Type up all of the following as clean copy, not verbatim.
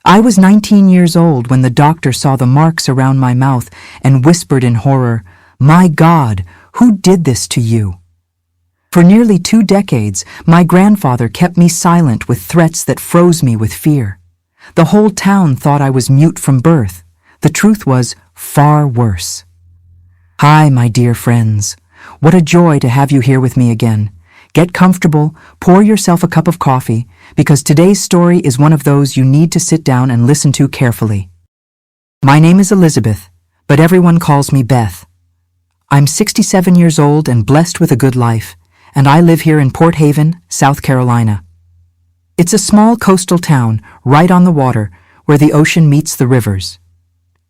I was 19 years old when the doctor saw the marks around my mouth and whispered in horror, "My God, who did this to you?" For nearly 2 decades, my grandfather kept me silent with threats that froze me with fear. The whole town thought I was mute from birth. The truth was far worse. Hi, my dear friends. What a joy to have you here with me again. Get comfortable, pour yourself a cup of coffee, because today's story is one of those you need to sit down and listen to carefully. My name is Elizabeth, but everyone calls me Beth. I'm 67 years old and blessed with a good life, and I live here in Port Haven, South Carolina. It's a small coastal town right on the water where the ocean meets the rivers.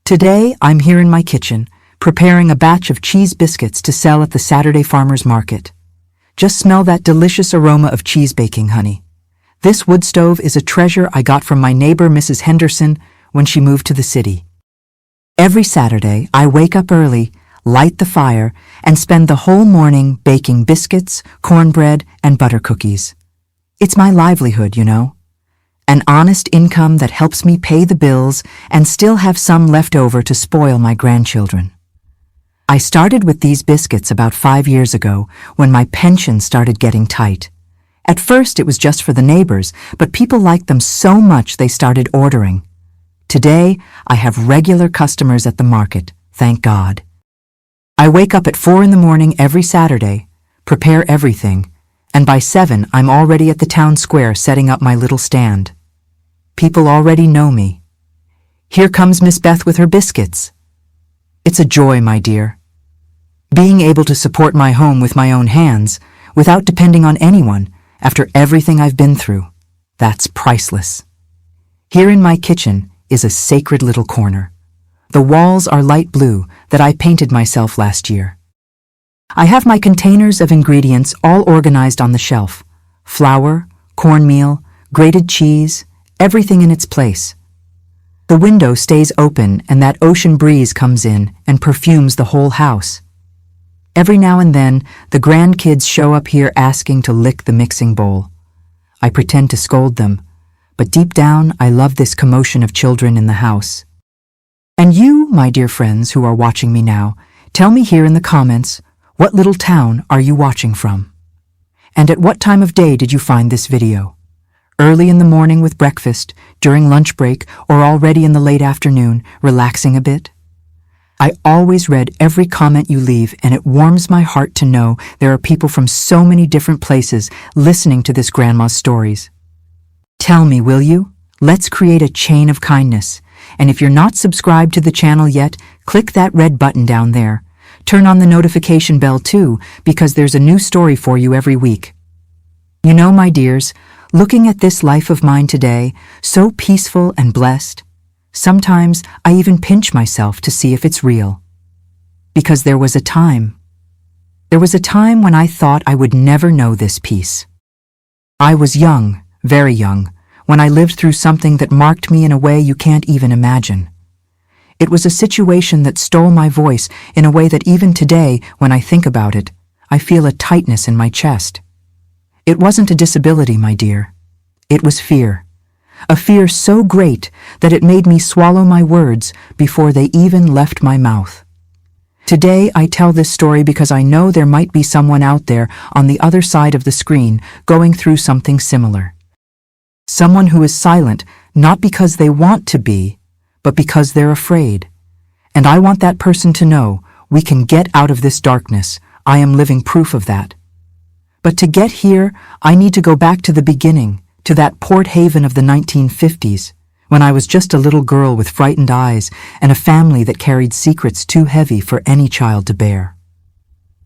Today, I'm here in my kitchen, preparing a batch of cheese biscuits to sell at the Saturday Farmers Market. Just smell that delicious aroma of cheese baking, honey. This wood stove is a treasure I got from my neighbor, Mrs. Henderson, when she moved to the city. Every Saturday, I wake up early, light the fire, and spend the whole morning baking biscuits, cornbread, and butter cookies. It's my livelihood, you know. An honest income that helps me pay the bills and still have some left over to spoil my grandchildren. I started with these biscuits about 5 years ago when my pension started getting tight. At first it was just for the neighbors, but people liked them so much they started ordering. Today, I have regular customers at the market, thank God. I wake up at 4 in the morning every Saturday, prepare everything, and by 7 I'm already at the town square setting up my little stand. People already know me. Here comes Miss Beth with her biscuits. It's a joy, my dear. Being able to support my home with my own hands, without depending on anyone, after everything I've been through, that's priceless. Here in my kitchen is a sacred little corner. The walls are light blue that I painted myself last year. I have my containers of ingredients all organized on the shelf. Flour, cornmeal, grated cheese, everything in its place. The window stays open and that ocean breeze comes in and perfumes the whole house. Every now and then, the grandkids show up here asking to lick the mixing bowl. I pretend to scold them, but deep down I love this commotion of children in the house. And you, my dear friends who are watching me now, tell me here in the comments, what little town are you watching from? And at what time of day did you find this video? Early in the morning with breakfast, during lunch break, or already in the late afternoon, relaxing a bit? I always read every comment you leave, and it warms my heart to know there are people from so many different places listening to this grandma's stories. Tell me, will you? Let's create a chain of kindness. And if you're not subscribed to the channel yet, click that red button down there. Turn on the notification bell too, because there's a new story for you every week. You know, my dears, looking at this life of mine today, so peaceful and blessed, sometimes I even pinch myself to see if it's real. Because there was a time when I thought I would never know this peace. I was young, very young, when I lived through something that marked me in a way you can't even imagine. It was a situation that stole my voice in a way that even today, when I think about it, I feel a tightness in my chest. It wasn't a disability, my dear. It was fear. A fear so great that it made me swallow my words before they even left my mouth. Today, I tell this story because I know there might be someone out there on the other side of the screen going through something similar. Someone who is silent, not because they want to be, but because they're afraid. And I want that person to know we can get out of this darkness. I am living proof of that. But to get here, I need to go back to the beginning, to that Port Haven of the 1950s, when I was just a little girl with frightened eyes and a family that carried secrets too heavy for any child to bear.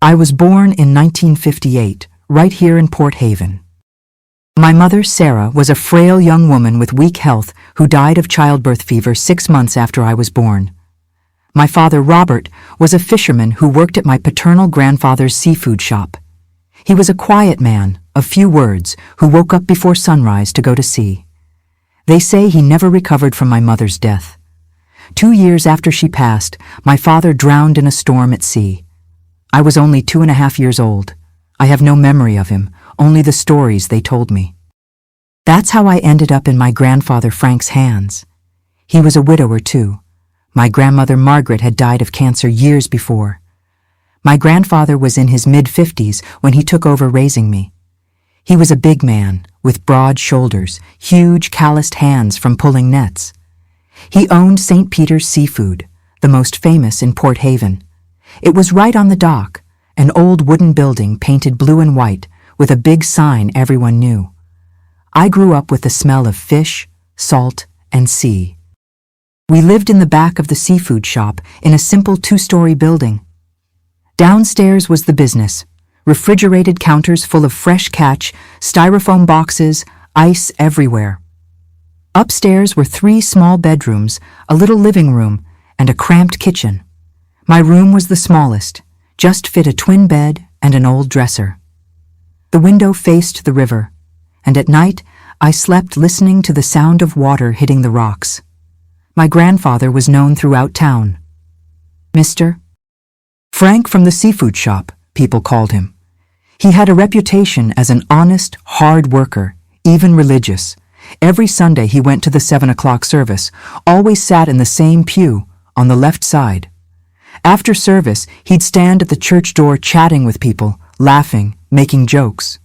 I was born in 1958, right here in Port Haven. My mother, Sarah, was a frail young woman with weak health who died of childbirth fever 6 months after I was born. My father, Robert, was a fisherman who worked at my paternal grandfather's seafood shop. He was a quiet man, of few words, who woke up before sunrise to go to sea. They say he never recovered from my mother's death. 2 years after she passed, my father drowned in a storm at sea. I was only 2.5 years old. I have no memory of him, only the stories they told me. That's how I ended up in my grandfather Frank's hands. He was a widower too. My grandmother Margaret had died of cancer years before. My grandfather was in his mid-50s when he took over raising me. He was a big man, with broad shoulders, huge calloused hands from pulling nets. He owned St. Peter's Seafood, the most famous in Port Haven. It was right on the dock, an old wooden building painted blue and white with a big sign everyone knew. I grew up with the smell of fish, salt, and sea. We lived in the back of the seafood shop in a simple 2-story building. Downstairs was the business, refrigerated counters full of fresh catch, styrofoam boxes, ice everywhere. Upstairs were 3 small bedrooms, a little living room, and a cramped kitchen. My room was the smallest, just fit a twin bed and an old dresser. The window faced the river, and at night I slept listening to the sound of water hitting the rocks. My grandfather was known throughout town. Mr. Frank from the seafood shop, people called him. He had a reputation as an honest, hard worker, even religious. Every Sunday he went to the 7 o'clock service, always sat in the same pew, on the left side. After service, he'd stand at the church door chatting with people, laughing, making jokes.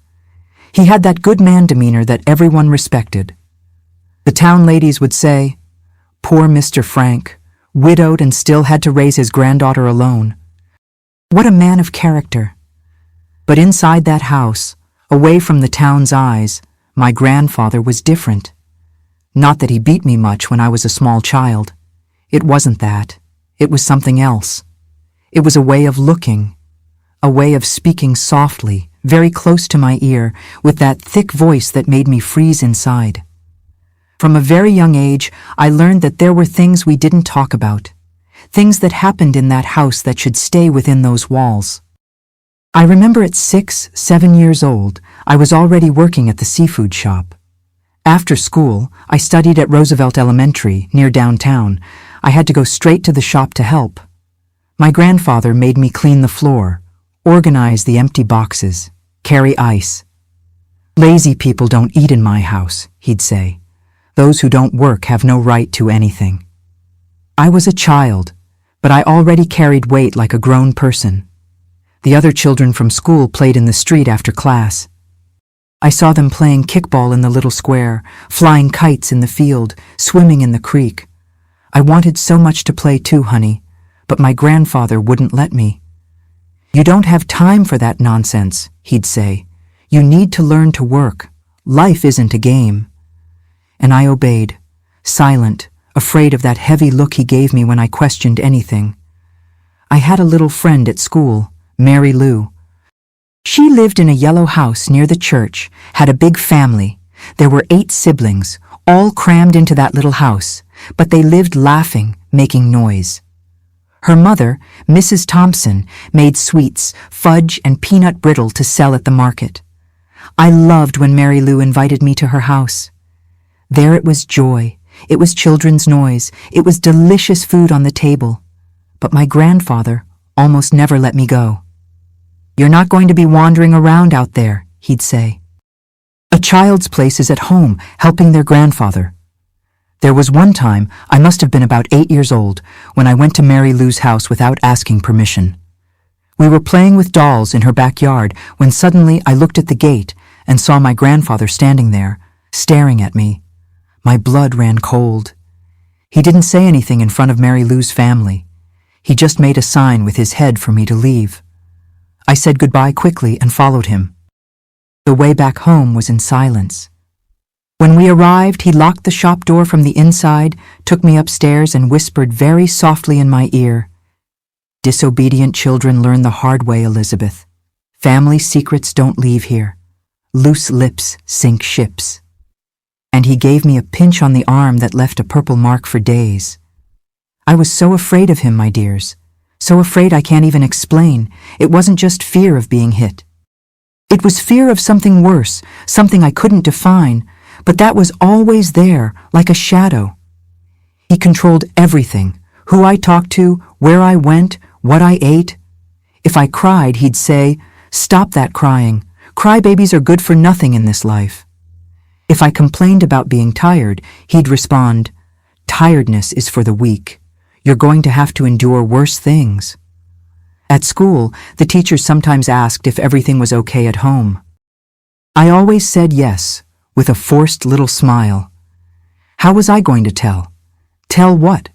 He had that good man demeanor that everyone respected. The town ladies would say, "Poor Mr. Frank, widowed and still had to raise his granddaughter alone. What a man of character." But inside that house, away from the town's eyes, my grandfather was different. Not that he beat me much when I was a small child. It wasn't that. It was something else. It was a way of looking, a way of speaking softly, very close to my ear, with that thick voice that made me freeze inside. From a very young age, I learned that there were things we didn't talk about, things that happened in that house that should stay within those walls. I remember at 6, 7 years old, I was already working at the seafood shop. After school, I studied at Roosevelt Elementary, near downtown. I had to go straight to the shop to help. My grandfather made me clean the floor, organize the empty boxes, carry ice. "Lazy people don't eat in my house," he'd say. "Those who don't work have no right to anything." I was a child, but I already carried weight like a grown person. The other children from school played in the street after class. I saw them playing kickball in the little square, flying kites in the field, swimming in the creek. I wanted so much to play too, honey, but my grandfather wouldn't let me. "You don't have time for that nonsense," he'd say. "You need to learn to work. Life isn't a game." And I obeyed, silent, afraid of that heavy look he gave me when I questioned anything. I had a little friend at school, Mary Lou. She lived in a yellow house near the church, had a big family. There were 8 siblings, all crammed into that little house, but they lived laughing, making noise. Her mother, Mrs. Thompson, made sweets, fudge, and peanut brittle to sell at the market. I loved when Mary Lou invited me to her house. There it was joy, it was children's noise, it was delicious food on the table. But my grandfather almost never let me go. "You're not going to be wandering around out there," he'd say. "A child's place is at home, helping their grandfather." There was one time, I must have been about 8 years old, when I went to Mary Lou's house without asking permission. We were playing with dolls in her backyard when suddenly I looked at the gate and saw my grandfather standing there, staring at me. My blood ran cold. He didn't say anything in front of Mary Lou's family. He just made a sign with his head for me to leave. I said goodbye quickly and followed him. The way back home was in silence. When we arrived, he locked the shop door from the inside, took me upstairs, and whispered very softly in my ear, "Disobedient children learn the hard way, Elizabeth. Family secrets don't leave here. Loose lips sink ships." And he gave me a pinch on the arm that left a purple mark for days. I was so afraid of him, my dears. So afraid I can't even explain. It wasn't just fear of being hit. It was fear of something worse, something I couldn't define, but that was always there, like a shadow. He controlled everything, who I talked to, where I went, what I ate. If I cried, he'd say, "Stop that crying. Crybabies are good for nothing in this life." If I complained about being tired, he'd respond, Tiredness is for the weak. You're going to have to endure worse things. At school, the teachers sometimes asked if everything was okay at home. I always said yes, with a forced little smile. How was I going to tell? Tell what?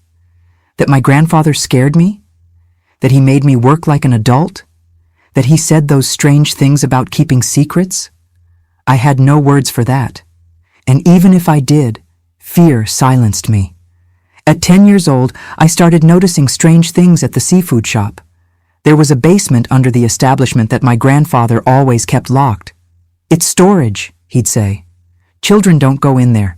That my grandfather scared me? That he made me work like an adult? That he said those strange things about keeping secrets? I had no words for that. And even if I did, fear silenced me. At 10 years old, I started noticing strange things at the seafood shop. There was a basement under the establishment that my grandfather always kept locked. "It's storage," he'd say. "Children don't go in there."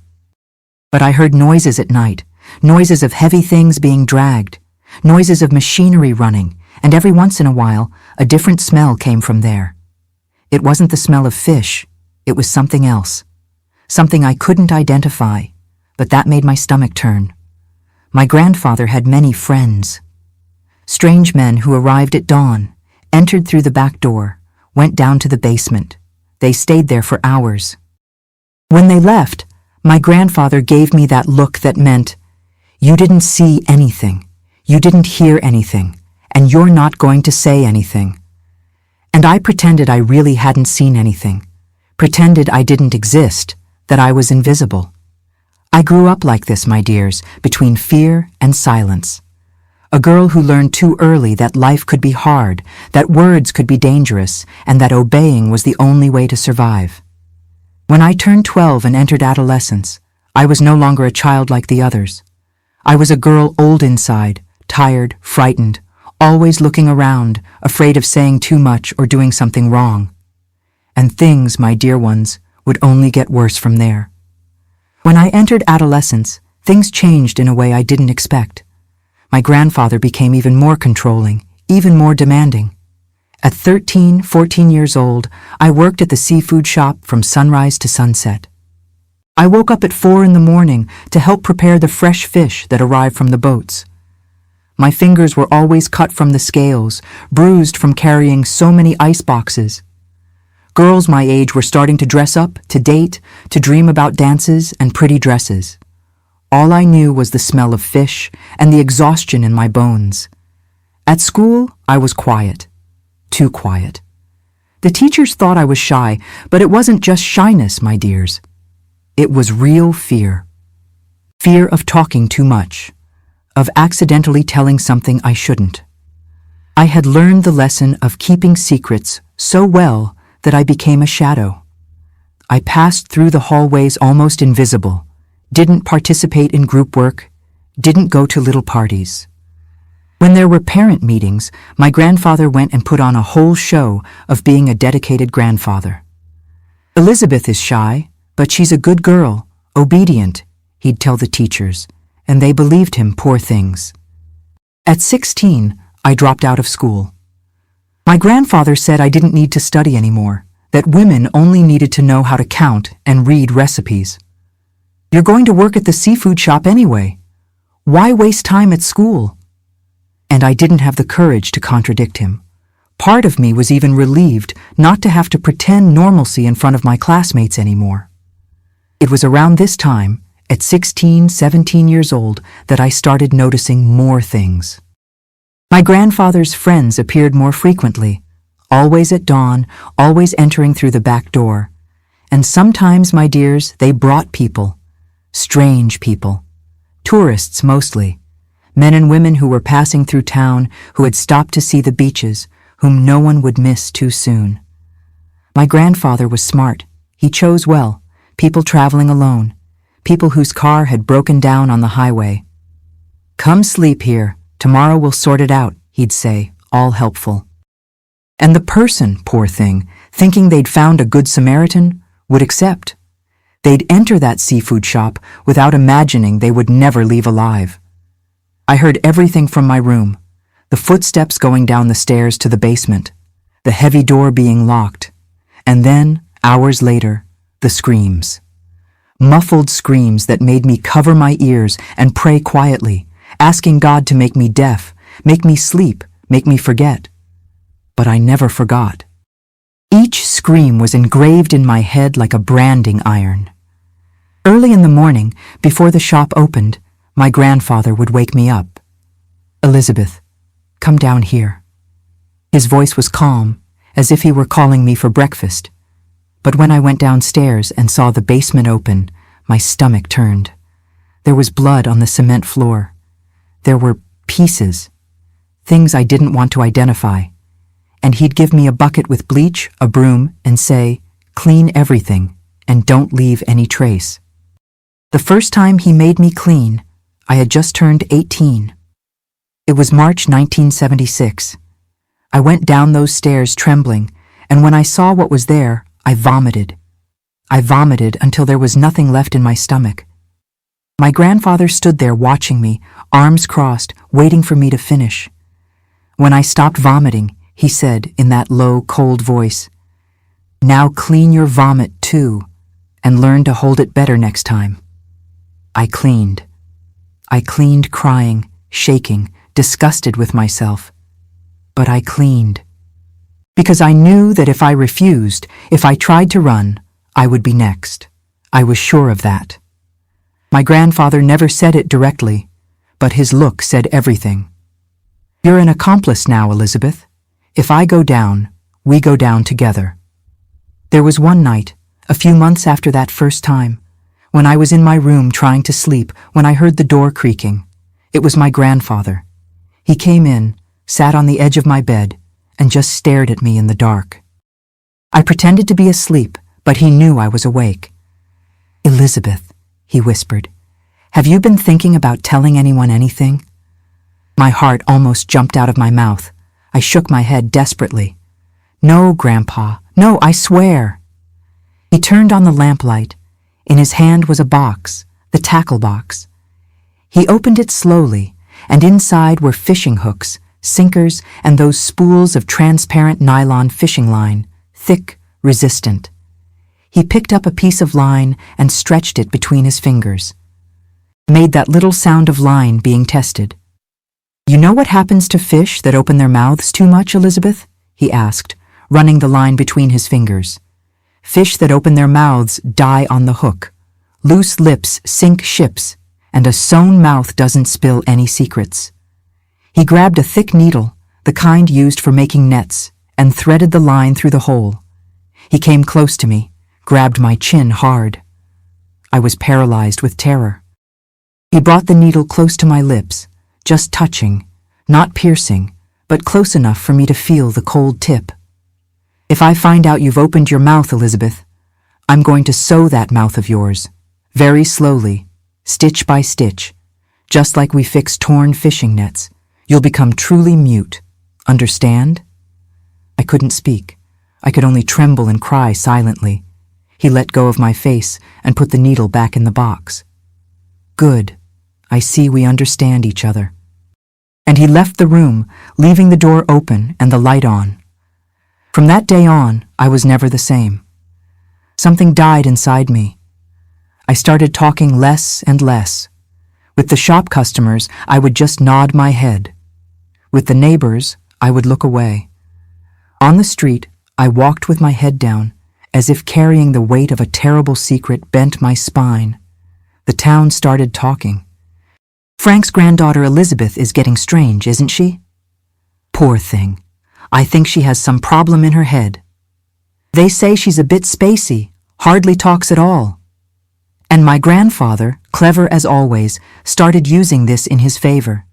But I heard noises at night, noises of heavy things being dragged, noises of machinery running, and every once in a while, a different smell came from there. It wasn't the smell of fish, it was something else. Something I couldn't identify, but that made my stomach turn. My grandfather had many friends. Strange men who arrived at dawn, entered through the back door, went down to the basement. They stayed there for hours. When they left, my grandfather gave me that look that meant, "You didn't see anything, you didn't hear anything, and you're not going to say anything." And I pretended I really hadn't seen anything, pretended I didn't exist, that I was invisible. I grew up like this, my dears, between fear and silence. A girl who learned too early that life could be hard, that words could be dangerous, and that obeying was the only way to survive. When I turned 12 and entered adolescence, I was no longer a child like the others. I was a girl old inside, tired, frightened, always looking around, afraid of saying too much or doing something wrong. And things, my dear ones, would only get worse from there. When I entered adolescence, things changed in a way I didn't expect. My grandfather became even more controlling, even more demanding. At 13, 14 years old, I worked at the seafood shop from sunrise to sunset. I woke up at 4 in the morning to help prepare the fresh fish that arrived from the boats. My fingers were always cut from the scales, bruised from carrying so many ice boxes. Girls my age were starting to dress up, to date, to dream about dances and pretty dresses. All I knew was the smell of fish and the exhaustion in my bones. At school, I was quiet. Too quiet. The teachers thought I was shy, but it wasn't just shyness, my dears. It was real fear. Fear of talking too much, of accidentally telling something I shouldn't. I had learned the lesson of keeping secrets so well that I became a shadow. I passed through the hallways almost invisible, didn't participate in group work, didn't go to little parties. When there were parent meetings, my grandfather went and put on a whole show of being a dedicated grandfather. "Elizabeth is shy, but she's a good girl, obedient," he'd tell the teachers, and they believed him, poor things. At 16, I dropped out of school. My grandfather said I didn't need to study anymore, that women only needed to know how to count and read recipes. "You're going to work at the seafood shop anyway. Why waste time at school?" And I didn't have the courage to contradict him. Part of me was even relieved not to have to pretend normalcy in front of my classmates anymore. It was around this time, at 16, 17 years old, that I started noticing more things. My grandfather's friends appeared more frequently, always at dawn, always entering through the back door. And sometimes, my dears, they brought people, strange people, tourists mostly, men and women who were passing through town, who had stopped to see the beaches, whom no one would miss too soon. My grandfather was smart. He chose well, people traveling alone, people whose car had broken down on the highway. "Come sleep here. Tomorrow we'll sort it out," he'd say, all helpful. And the person, poor thing, thinking they'd found a good Samaritan, would accept. They'd enter that seafood shop without imagining they would never leave alive. I heard everything from my room, the footsteps going down the stairs to the basement, the heavy door being locked, and then, hours later, the screams. Muffled screams that made me cover my ears and pray quietly, asking God to make me deaf, make me sleep, make me forget. But I never forgot. Each scream was engraved in my head like a branding iron. Early in the morning, before the shop opened, my grandfather would wake me up. "Elizabeth, come down here." His voice was calm, as if he were calling me for breakfast. But when I went downstairs and saw the basement open, my stomach turned. There was blood on the cement floor. There were pieces, things I didn't want to identify. And he'd give me a bucket with bleach, a broom, and say, "Clean everything, and don't leave any trace." The first time he made me clean, I had just turned 18. It was March 1976. I went down those stairs trembling, and when I saw what was there, I vomited. I vomited until there was nothing left in my stomach. My grandfather stood there watching me, arms crossed, waiting for me to finish. When I stopped vomiting, he said in that low, cold voice, "Now clean your vomit too, and learn to hold it better next time." I cleaned. I cleaned crying, shaking, disgusted with myself. But I cleaned. Because I knew that if I refused, if I tried to run, I would be next. I was sure of that. My grandfather never said it directly, but his look said everything. "You're an accomplice now, Elizabeth. If I go down, we go down together." There was one night, a few months after that first time, when I was in my room trying to sleep, when I heard the door creaking. It was my grandfather. He came in, sat on the edge of my bed, and just stared at me in the dark. I pretended to be asleep, but he knew I was awake. "Elizabeth," he whispered, "have you been thinking about telling anyone anything?" My heart almost jumped out of my mouth. I shook my head desperately. "No, Grandpa, no, I swear." He turned on the lamplight. In his hand was a box, the tackle box. He opened it slowly, and inside were fishing hooks, sinkers, and those spools of transparent nylon fishing line, thick, resistant. He picked up a piece of line and stretched it between his fingers. Made that little sound of line being tested. "You know what happens to fish that open their mouths too much, Elizabeth?" he asked, running the line between his fingers. "Fish that open their mouths die on the hook. Loose lips sink ships, and a sewn mouth doesn't spill any secrets." He grabbed a thick needle, the kind used for making nets, and threaded the line through the hole. He came close to me, grabbed my chin hard. I was paralyzed with terror. He brought the needle close to my lips, just touching, not piercing, but close enough for me to feel the cold tip. "If I find out you've opened your mouth, Elizabeth, I'm going to sew that mouth of yours, very slowly, stitch by stitch, just like we fix torn fishing nets. You'll become truly mute. Understand?" I couldn't speak. I could only tremble and cry silently. He let go of my face and put the needle back in the box. "Good. I see we understand each other." And he left the room, leaving the door open and the light on. From that day on, I was never the same. Something died inside me. I started talking less and less. With the shop customers, I would just nod my head. With the neighbors, I would look away. On the street, I walked with my head down, as if carrying the weight of a terrible secret bent my spine. The town started talking. "Frank's granddaughter Elizabeth is getting strange, isn't she? Poor thing. I think she has some problem in her head. They say she's a bit spacey, hardly talks at all." And my grandfather, clever as always, started using this in his favor.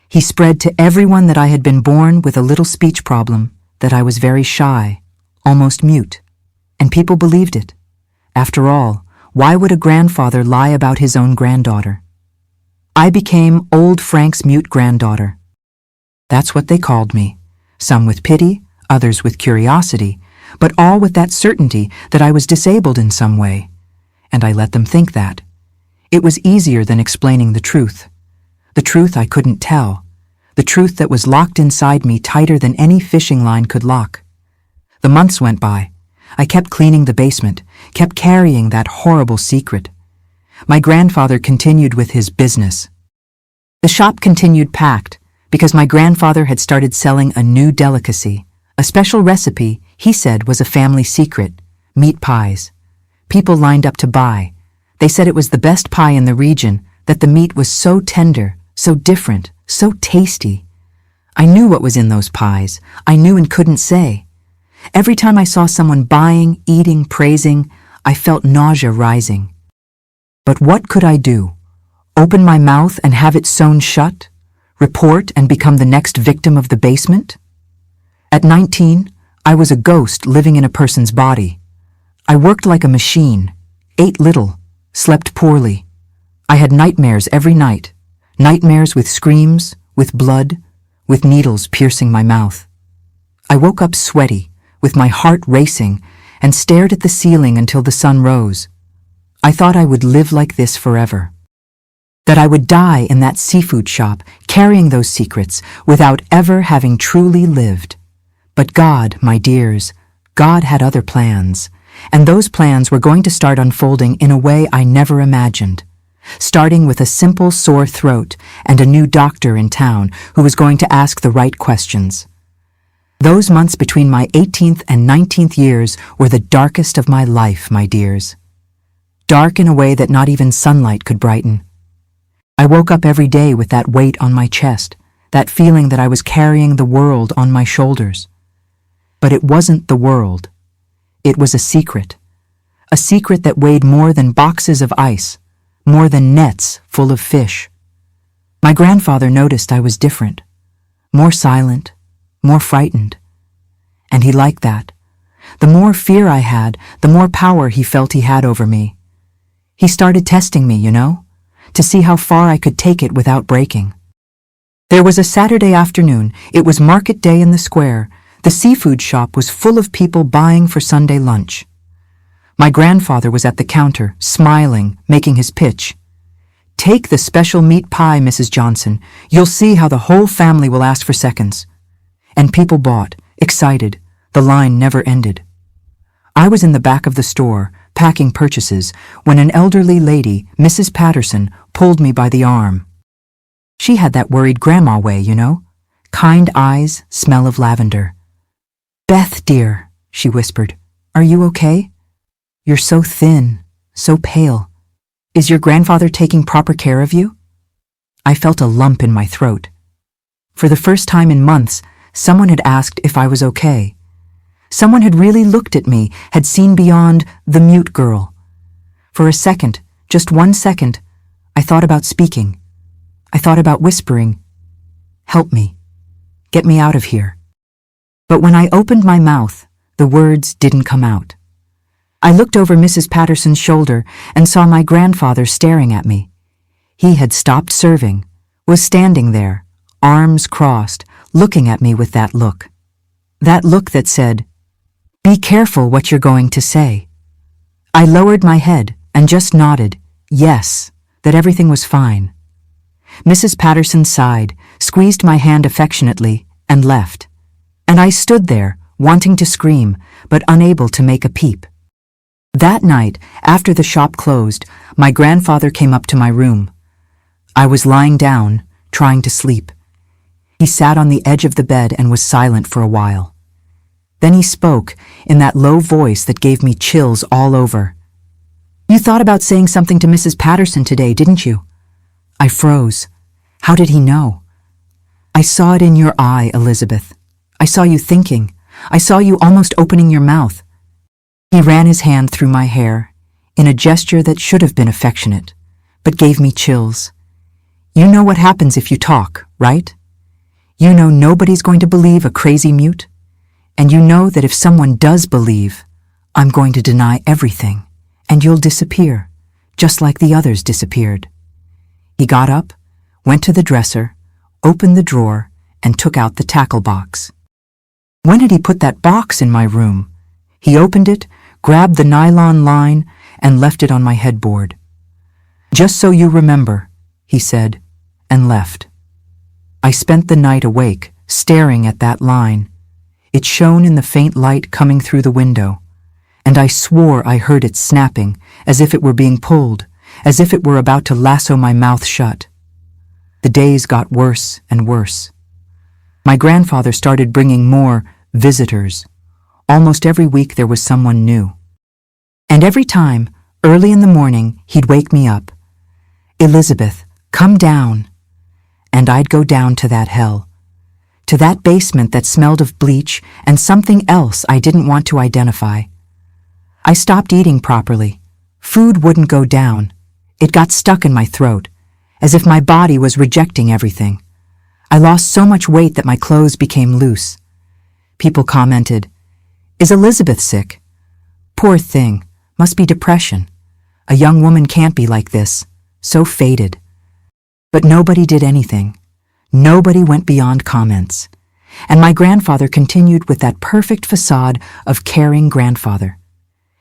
He spread to everyone that I had been born with a little speech problem, that I was very shy, almost mute. And people believed it. After all, why would a grandfather lie about his own granddaughter? I became Old Frank's mute granddaughter. That's what they called me, some with pity, others with curiosity, but all with that certainty that I was disabled in some way. And I let them think that. It was easier than explaining the truth I couldn't tell, the truth that was locked inside me tighter than any fishing line could lock. The months went by. I kept cleaning the basement, kept carrying that horrible secret. My grandfather continued with his business. The shop continued packed because my grandfather had started selling a new delicacy, a special recipe he said was a family secret, meat pies. People lined up to buy. They said it was the best pie in the region, that the meat was so tender, so different, so tasty. I knew what was in those pies. I knew and couldn't say. Every time I saw someone buying, eating, praising, I felt nausea rising. But what could I do? Open my mouth and have it sewn shut? Report and become the next victim of the basement? At 19, I was a ghost living in a person's body. I worked like a machine, ate little, slept poorly. I had nightmares every night, nightmares with screams, with blood, with needles piercing my mouth. I woke up sweaty, with my heart racing, and stared at the ceiling until the sun rose. I thought I would live like this forever. That I would die in that seafood shop, carrying those secrets, without ever having truly lived. But God, my dears, God had other plans, and those plans were going to start unfolding in a way I never imagined. Starting with a simple sore throat and a new doctor in town who was going to ask the right questions. Those months between my 18th and 19th years were the darkest of my life, my dears. Dark in a way that not even sunlight could brighten. I woke up every day with that weight on my chest, that feeling that I was carrying the world on my shoulders. But it wasn't the world. It was a secret that weighed more than boxes of ice, more than nets full of fish. My grandfather noticed I was different, more silent, more frightened. And he liked that. The more fear I had, the more power he felt he had over me. He started testing me, to see how far I could take it without breaking. There was a Saturday afternoon. It was market day in the square. The seafood shop was full of people buying for Sunday lunch. My grandfather was at the counter, smiling, making his pitch. "Take the special meat pie, Mrs. Johnson. You'll see how the whole family will ask for seconds." And people bought, excited. The line never ended. I was in the back of the store, packing purchases, when an elderly lady, Mrs. Patterson, pulled me by the arm. She had that worried grandma way, kind eyes, smell of lavender. "Beth, dear," she whispered, "are you okay? You're so thin, so pale. Is your grandfather taking proper care of you?" I felt a lump in my throat. For the first time in months, someone had asked if I was okay. Someone had really looked at me, had seen beyond the mute girl. For a second, just 1 second, I thought about speaking. I thought about whispering, "Help me. Get me out of here." But when I opened my mouth, the words didn't come out. I looked over Mrs. Patterson's shoulder and saw my grandfather staring at me. He had stopped serving, was standing there, arms crossed, looking at me with that look. That look that said, "Be careful what you're going to say." I lowered my head and just nodded, yes, that everything was fine. Mrs. Patterson sighed, squeezed my hand affectionately, and left. And I stood there, wanting to scream, but unable to make a peep. That night, after the shop closed, my grandfather came up to my room. I was lying down, trying to sleep. He sat on the edge of the bed and was silent for a while. Then he spoke in that low voice that gave me chills all over. "You thought about saying something to Mrs. Patterson today, didn't you?" I froze. How did he know? "I saw it in your eye, Elizabeth. I saw you thinking. I saw you almost opening your mouth." He ran his hand through my hair, in a gesture that should have been affectionate, but gave me chills. "You know what happens if you talk, right? You know nobody's going to believe a crazy mute? And you know that if someone does believe, I'm going to deny everything, and you'll disappear, just like the others disappeared." He got up, went to the dresser, opened the drawer, and took out the tackle box. When had he put that box in my room? He opened it, grabbed the nylon line, and left it on my headboard. "Just so you remember," he said, and left. I spent the night awake, staring at that line. It shone in the faint light coming through the window, and I swore I heard it snapping, as if it were being pulled, as if it were about to lasso my mouth shut. The days got worse and worse. My grandfather started bringing more visitors. Almost every week there was someone new. And every time, early in the morning, he'd wake me up. "Elizabeth, come down." And I'd go down to that hell, to that basement that smelled of bleach and something else I didn't want to identify. I stopped eating properly. Food wouldn't go down. It got stuck in my throat, as if my body was rejecting everything. I lost so much weight that my clothes became loose. People commented, "Is Elizabeth sick?" Poor thing, must be depression. A young woman can't be like this, so faded. But nobody did anything. Nobody went beyond comments. And my grandfather continued with that perfect facade of caring grandfather.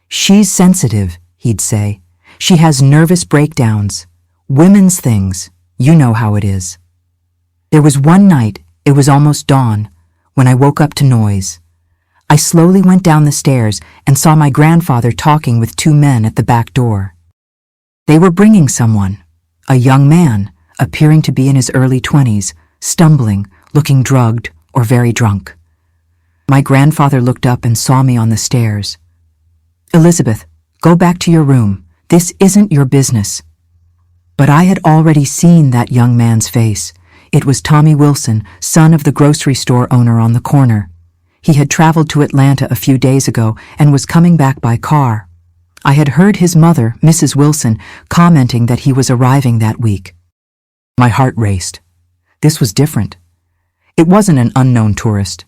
"She's sensitive," he'd say. "She has nervous breakdowns. Women's things. You know how it is." There was one night, it was almost dawn, when I woke up to noise. I slowly went down the stairs and saw my grandfather talking with two men at the back door. They were bringing someone, a young man, appearing to be in his early 20s, stumbling, looking drugged or very drunk. My grandfather looked up and saw me on the stairs. "Elizabeth, go back to your room. This isn't your business." But I had already seen that young man's face. It was Tommy Wilson, son of the grocery store owner on the corner. He had traveled to Atlanta a few days ago and was coming back by car. I had heard his mother, Mrs. Wilson, commenting that he was arriving that week. My heart raced. This was different. It wasn't an unknown tourist.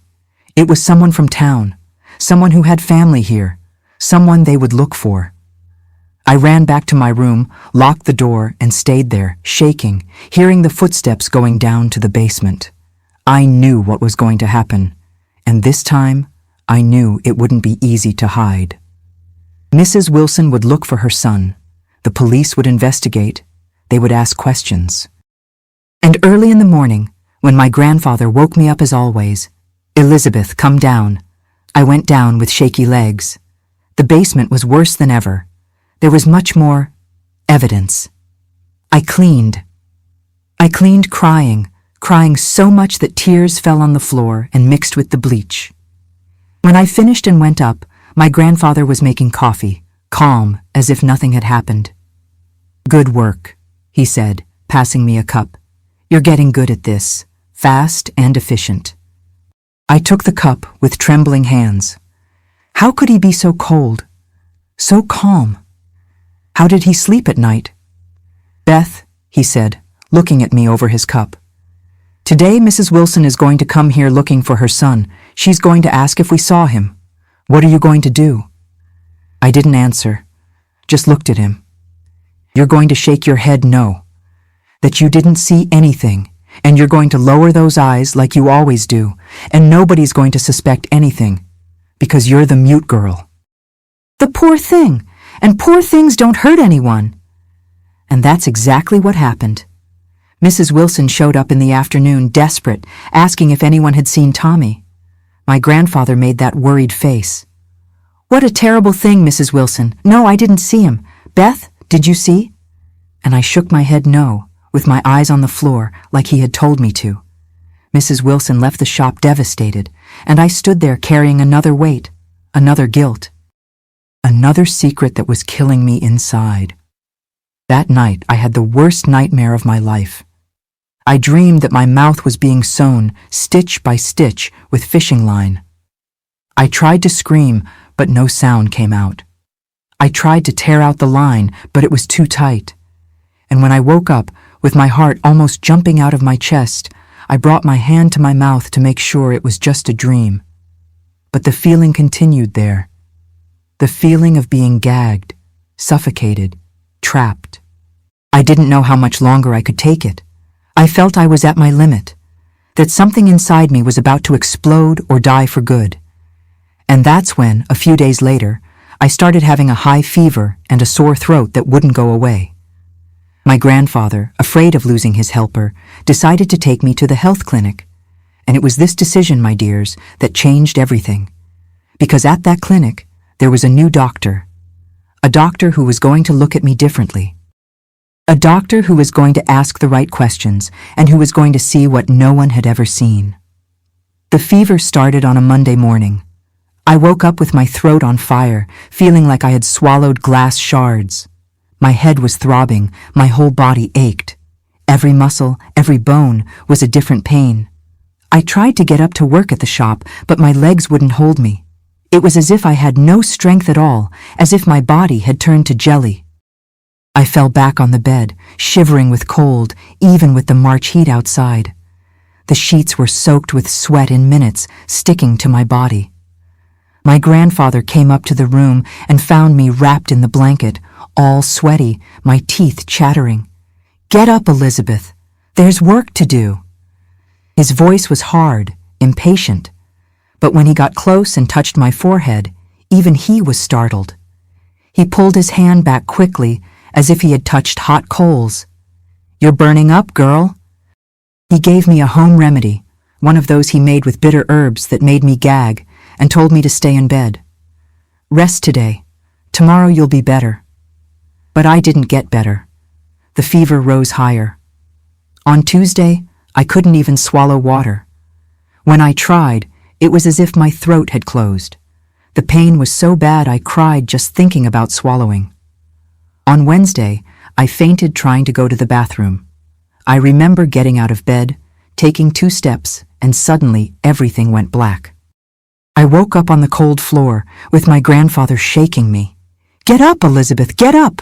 It was someone from town, someone who had family here, someone they would look for. I ran back to my room, locked the door, and stayed there, shaking, hearing the footsteps going down to the basement. I knew what was going to happen, and this time, I knew it wouldn't be easy to hide. Mrs. Wilson would look for her son. The police would investigate. They would ask questions. And early in the morning, when my grandfather woke me up as always, "Elizabeth, come down." I went down with shaky legs. The basement was worse than ever. There was much more evidence. I cleaned crying so much that tears fell on the floor and mixed with the bleach. When I finished and went up, my grandfather was making coffee, calm, as if nothing had happened. "Good work," he said, passing me a cup. "You're getting good at this, fast and efficient." I took the cup with trembling hands. How could he be so cold, so calm? How did he sleep at night? "Beth," he said, looking at me over his cup. "Today Mrs. Wilson is going to come here looking for her son. She's going to ask if we saw him. What are you going to do?" I didn't answer, just looked at him. "You're going to shake your head no, that you didn't see anything, and you're going to lower those eyes like you always do, and nobody's going to suspect anything, because you're the mute girl." The poor thing, and poor things don't hurt anyone. And that's exactly what happened. Mrs. Wilson showed up in the afternoon, desperate, asking if anyone had seen Tommy. My grandfather made that worried face. "What a terrible thing, Mrs. Wilson. No, I didn't see him. Beth, did you see?" And I shook my head no, with my eyes on the floor, like he had told me to. Mrs. Wilson left the shop devastated, and I stood there carrying another weight, another guilt, another secret that was killing me inside. That night, I had the worst nightmare of my life. I dreamed that my mouth was being sewn, stitch by stitch, with fishing line. I tried to scream, but no sound came out. I tried to tear out the line, but it was too tight. And when I woke up, with my heart almost jumping out of my chest, I brought my hand to my mouth to make sure it was just a dream. But the feeling continued there. The feeling of being gagged, suffocated, trapped. I didn't know how much longer I could take it. I felt I was at my limit, that something inside me was about to explode or die for good. And that's when, a few days later, I started having a high fever and a sore throat that wouldn't go away. My grandfather, afraid of losing his helper, decided to take me to the health clinic. And it was this decision, my dears, that changed everything. Because at that clinic, there was a new doctor. A doctor who was going to look at me differently. A doctor who was going to ask the right questions and who was going to see what no one had ever seen. The fever started on a Monday morning. I woke up with my throat on fire, feeling like I had swallowed glass shards. My head was throbbing, my whole body ached. Every muscle, every bone was a different pain. I tried to get up to work at the shop, but my legs wouldn't hold me. It was as if I had no strength at all, as if my body had turned to jelly. I fell back on the bed, shivering with cold, even with the March heat outside. The sheets were soaked with sweat in minutes, sticking to my body. My grandfather came up to the room and found me wrapped in the blanket, all sweaty, my teeth chattering. "Get up, Elizabeth. There's work to do." His voice was hard, impatient, but when he got close and touched my forehead, even he was startled. He pulled his hand back quickly, as if he had touched hot coals. "You're burning up, girl." He gave me a home remedy, one of those he made with bitter herbs that made me gag, and told me to stay in bed. "Rest today. Tomorrow you'll be better." But I didn't get better. The fever rose higher. On Tuesday, I couldn't even swallow water. When I tried, it was as if my throat had closed. The pain was so bad I cried just thinking about swallowing. On Wednesday, I fainted trying to go to the bathroom. I remember getting out of bed, taking 2 steps, and suddenly everything went black. I woke up on the cold floor, with my grandfather shaking me. "Get up, Elizabeth, get up!"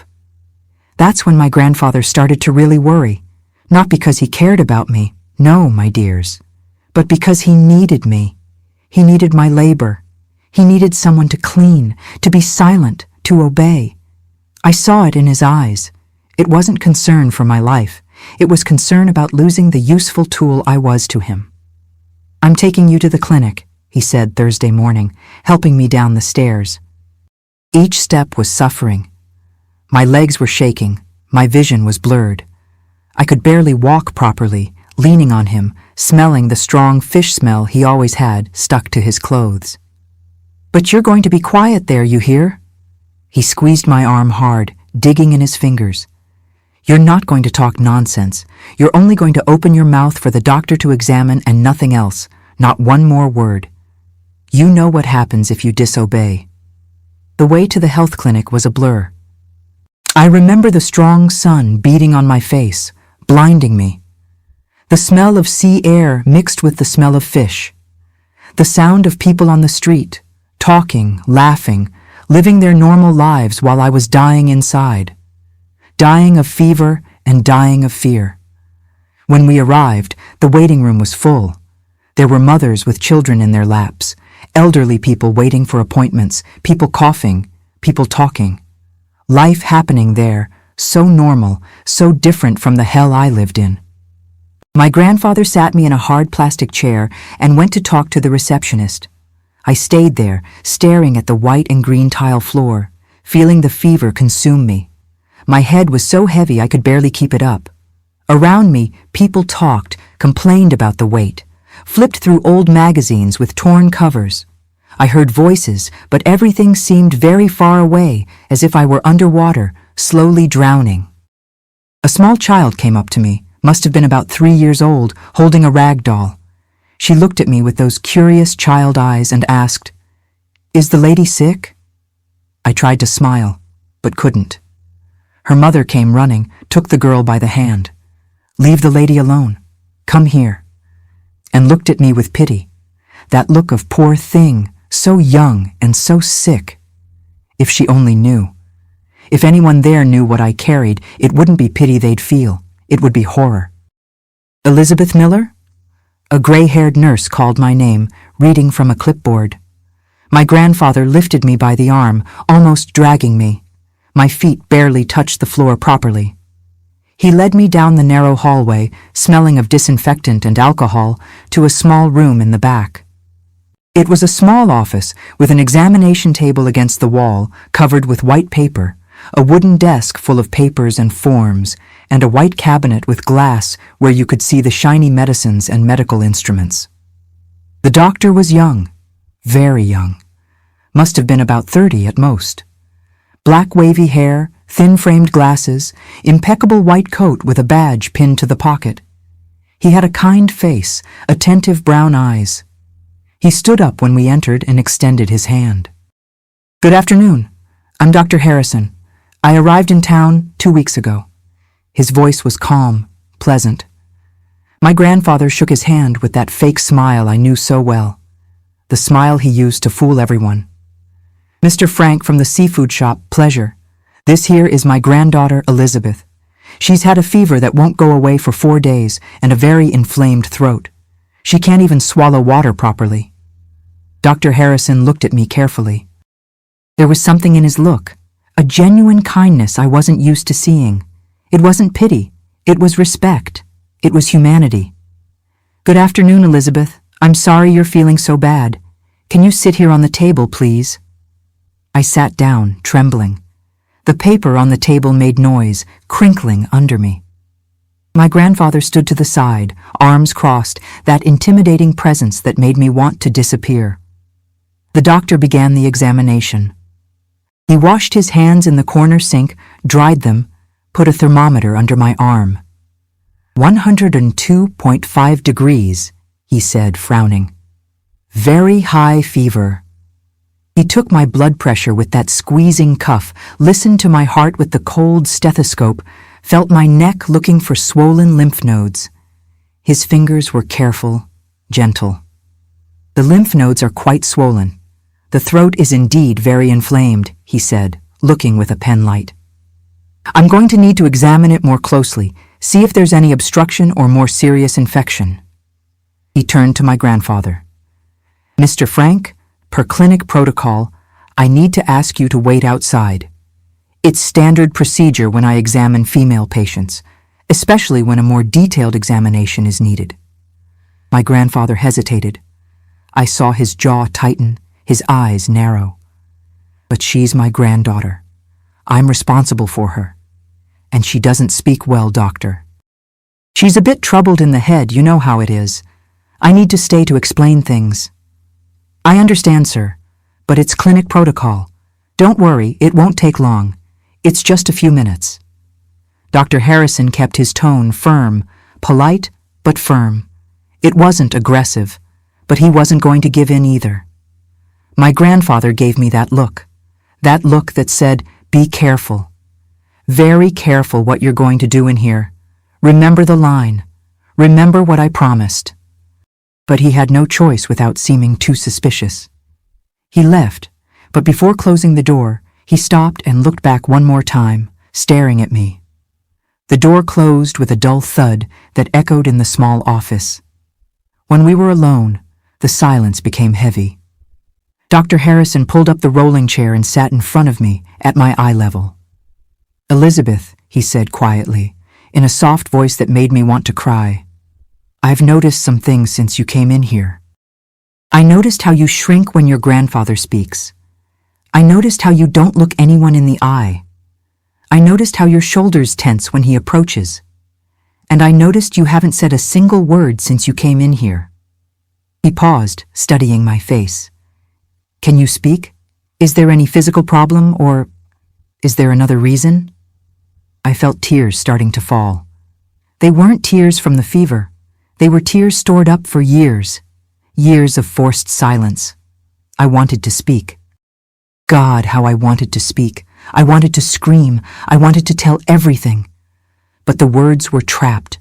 That's when my grandfather started to really worry, not because he cared about me, no, my dears, but because he needed me. He needed my labor. He needed someone to clean, to be silent, to obey. I saw it in his eyes. It wasn't concern for my life. It was concern about losing the useful tool I was to him. "I'm taking you to the clinic," he said Thursday morning, helping me down the stairs. Each step was suffering. My legs were shaking. My vision was blurred. I could barely walk properly, leaning on him, smelling the strong fish smell he always had stuck to his clothes. "But you're going to be quiet there, you hear?" He squeezed my arm hard, digging in his fingers. "You're not going to talk nonsense. You're only going to open your mouth for the doctor to examine and nothing else, not one more word. You know what happens if you disobey." The way to the health clinic was a blur. I remember the strong sun beating on my face, blinding me. The smell of sea air mixed with the smell of fish. The sound of people on the street, talking, laughing, living their normal lives while I was dying inside. Dying of fever and dying of fear. When we arrived, the waiting room was full. There were mothers with children in their laps, elderly people waiting for appointments, people coughing, people talking. Life happening there, so normal, so different from the hell I lived in. My grandfather sat me in a hard plastic chair and went to talk to the receptionist. I stayed there, staring at the white and green tile floor, feeling the fever consume me. My head was so heavy I could barely keep it up. Around me, people talked, complained about the wait, flipped through old magazines with torn covers. I heard voices, but everything seemed very far away, as if I were underwater, slowly drowning. A small child came up to me, must have been about 3 years old, holding a rag doll. She looked at me with those curious child eyes and asked, "Is the lady sick?" I tried to smile, but couldn't. Her mother came running, took the girl by the hand. "Leave the lady alone. Come here," and looked at me with pity. That look of poor thing, so young and so sick. If she only knew. If anyone there knew what I carried, it wouldn't be pity they'd feel. It would be horror. "Elizabeth Miller?" A gray-haired nurse called my name, reading from a clipboard. My grandfather lifted me by the arm, almost dragging me. My feet barely touched the floor properly. He led me down the narrow hallway, smelling of disinfectant and alcohol, to a small room in the back. It was a small office with an examination table against the wall, covered with white paper, a wooden desk full of papers and forms, and a white cabinet with glass where you could see the shiny medicines and medical instruments. The doctor was young, very young. Must have been about 30 at most. Black wavy hair, thin-framed glasses, impeccable white coat with a badge pinned to the pocket. He had a kind face, attentive brown eyes. He stood up when we entered and extended his hand. "Good afternoon. I'm Dr. Harrison. I arrived in town 2 weeks ago. His voice was calm, pleasant. My grandfather shook his hand with that fake smile I knew so well, the smile he used to fool everyone. Mr. Frank from the seafood shop, pleasure. This here is my granddaughter, Elizabeth. She's had a fever that won't go away for 4 days and a very inflamed throat. She can't even swallow water properly. Dr. Harrison looked at me carefully. There was something in his look, a genuine kindness I wasn't used to seeing. It wasn't pity, it was respect, it was humanity. Good afternoon, Elizabeth. I'm sorry you're feeling so bad. Can you sit here on the table, please? I sat down, trembling. The paper on the table made noise, crinkling under me. My grandfather stood to the side, arms crossed, that intimidating presence that made me want to disappear. The doctor began the examination. He washed his hands in the corner sink, dried them, put a thermometer under my arm. 102.5 degrees, he said, frowning. Very high fever. He took my blood pressure with that squeezing cuff, listened to my heart with the cold stethoscope, felt my neck looking for swollen lymph nodes. His fingers were careful, gentle. The lymph nodes are quite swollen. The throat is indeed very inflamed, he said, looking with a pen light. I'm going to need to examine it more closely, see if there's any obstruction or more serious infection. He turned to my grandfather. Mr. Frank, per clinic protocol, I need to ask you to wait outside. It's standard procedure when I examine female patients, especially when a more detailed examination is needed. My grandfather hesitated. I saw his jaw tighten, his eyes narrow. But she's my granddaughter. I'm responsible for her. And she doesn't speak well, doctor. She's a bit troubled in the head, you know how it is. I need to stay to explain things. I understand, sir, but it's clinic protocol. Don't worry, it won't take long. It's just a few minutes. Dr. Harrison kept his tone firm, polite but firm. It wasn't aggressive, but he wasn't going to give in either. My grandfather gave me that look that said, be careful. Very careful what you're going to do in here. Remember the line. Remember what I promised. But he had no choice without seeming too suspicious. He left, but before closing the door, he stopped and looked back one more time, staring at me. The door closed with a dull thud that echoed in the small office. When we were alone, the silence became heavy. Dr. Harrison pulled up the rolling chair and sat in front of me, at my eye level. Elizabeth, he said quietly, in a soft voice that made me want to cry. I've noticed some things since you came in here. I noticed how you shrink when your grandfather speaks. I noticed how you don't look anyone in the eye. I noticed how your shoulders tense when he approaches. And I noticed you haven't said a single word since you came in here. He paused, studying my face. Can you speak? Is there any physical problem, or is there another reason? I felt tears starting to fall. They weren't tears from the fever. They were tears stored up for years. Years of forced silence. I wanted to speak. God, how I wanted to speak. I wanted to scream. I wanted to tell everything. But the words were trapped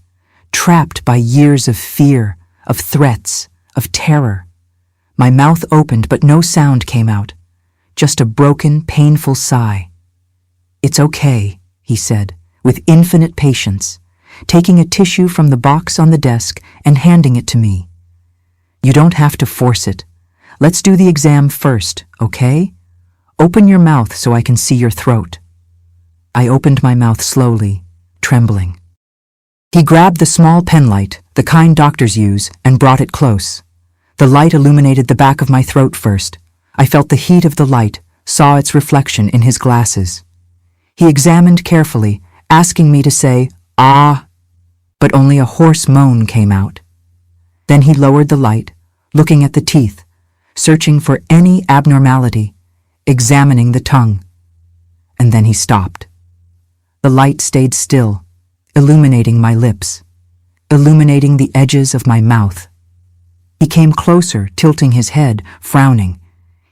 by years of fear, of threats, of terror. My mouth opened, but no sound came out. Just a broken, painful sigh. It's okay, he said, with infinite patience, taking a tissue from the box on the desk and handing it to me. You don't have to force it. Let's do the exam first, okay? Open your mouth so I can see your throat. I opened my mouth slowly, trembling. He grabbed the small pen light, the kind doctors use, and brought it close. The light illuminated the back of my throat first. I felt the heat of the light, saw its reflection in his glasses. He examined carefully, asking me to say, "Ah," but only a hoarse moan came out. Then he lowered the light, looking at the teeth, searching for any abnormality, examining the tongue. And then he stopped. The light stayed still, illuminating my lips, illuminating the edges of my mouth. He came closer, tilting his head, frowning.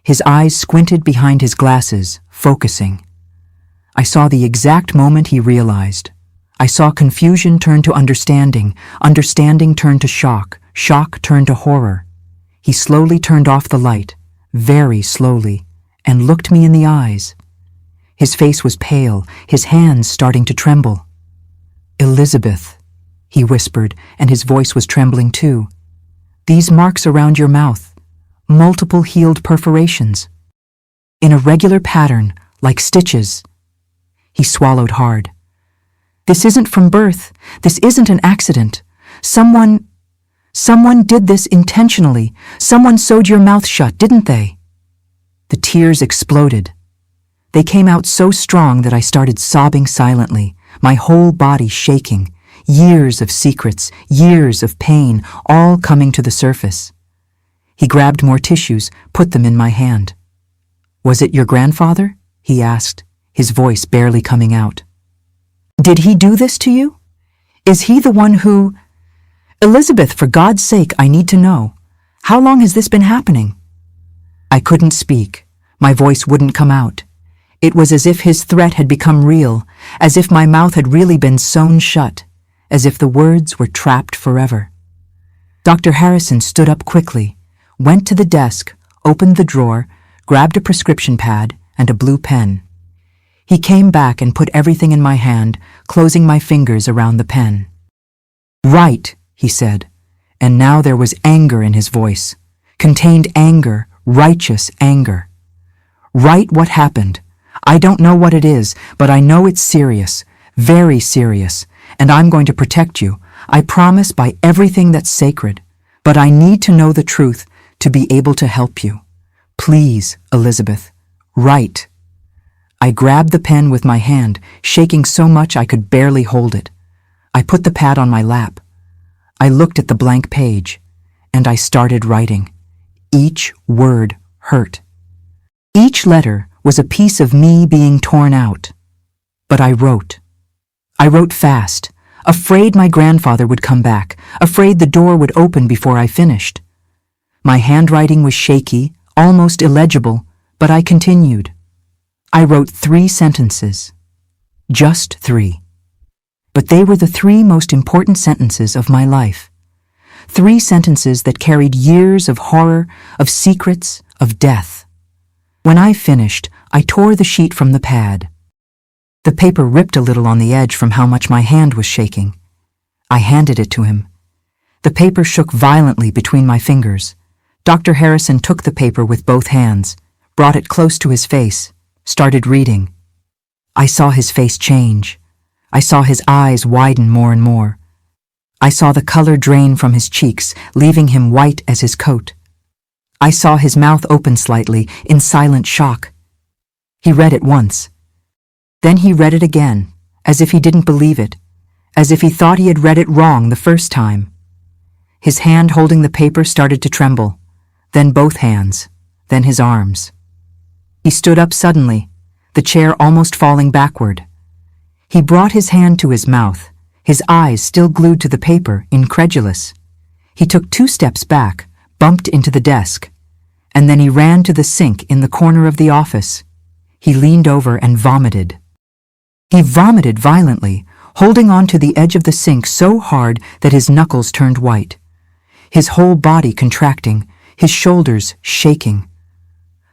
His eyes squinted behind his glasses, focusing. I saw the exact moment he realized. I saw confusion turn to understanding, understanding turn to shock, shock turn to horror. He slowly turned off the light, very slowly, and looked me in the eyes. His face was pale, his hands starting to tremble. "Elizabeth," he whispered, and his voice was trembling too. "These marks around your mouth, multiple healed perforations. In a regular pattern, like stitches." He swallowed hard. "This isn't from birth. This isn't an accident. Someone did this intentionally. Someone sewed your mouth shut, didn't they?" The tears exploded. They came out so strong that I started sobbing silently, my whole body shaking, years of secrets, years of pain, all coming to the surface. He grabbed more tissues, put them in my hand. "Was it your grandfather?" he asked, his voice barely coming out. "Did he do this to you? Is he the one who—" "Elizabeth, for God's sake, I need to know. How long has this been happening?" I couldn't speak. My voice wouldn't come out. It was as if his threat had become real, as if my mouth had really been sewn shut, as if the words were trapped forever. Dr. Harrison stood up quickly, went to the desk, opened the drawer, grabbed a prescription pad and a blue pen. He came back and put everything in my hand, closing my fingers around the pen. "Right," he said, and now there was anger in his voice, contained anger, righteous anger. "Write what happened. I don't know what it is, but I know it's serious, very serious, and I'm going to protect you. I promise by everything that's sacred. But I need to know the truth to be able to help you. Please, Elizabeth, write." I grabbed the pen with my hand, shaking so much I could barely hold it. I put the pad on my lap. I looked at the blank page, and I started writing. Each word hurt. Each letter was a piece of me being torn out. But I wrote. I wrote fast, afraid my grandfather would come back, afraid the door would open before I finished. My handwriting was shaky, almost illegible, but I continued. I wrote 3 sentences. Just 3. But they were the 3 most important sentences of my life. 3 sentences that carried years of horror, of secrets, of death. When I finished, I tore the sheet from the pad. The paper ripped a little on the edge from how much my hand was shaking. I handed it to him. The paper shook violently between my fingers. Dr. Harrison took the paper with both hands, brought it close to his face, started reading. I saw his face change. I saw his eyes widen more and more. I saw the color drain from his cheeks, leaving him white as his coat. I saw his mouth open slightly, in silent shock. He read it once. Then he read it again, as if he didn't believe it, as if he thought he had read it wrong the first time. His hand holding the paper started to tremble, then both hands, then his arms. He stood up suddenly, the chair almost falling backward. He brought his hand to his mouth, his eyes still glued to the paper, incredulous. He took 2 steps back, bumped into the desk, and then he ran to the sink in the corner of the office. He leaned over and vomited. He vomited violently, holding on to the edge of the sink so hard that his knuckles turned white. His whole body contracting, his shoulders shaking.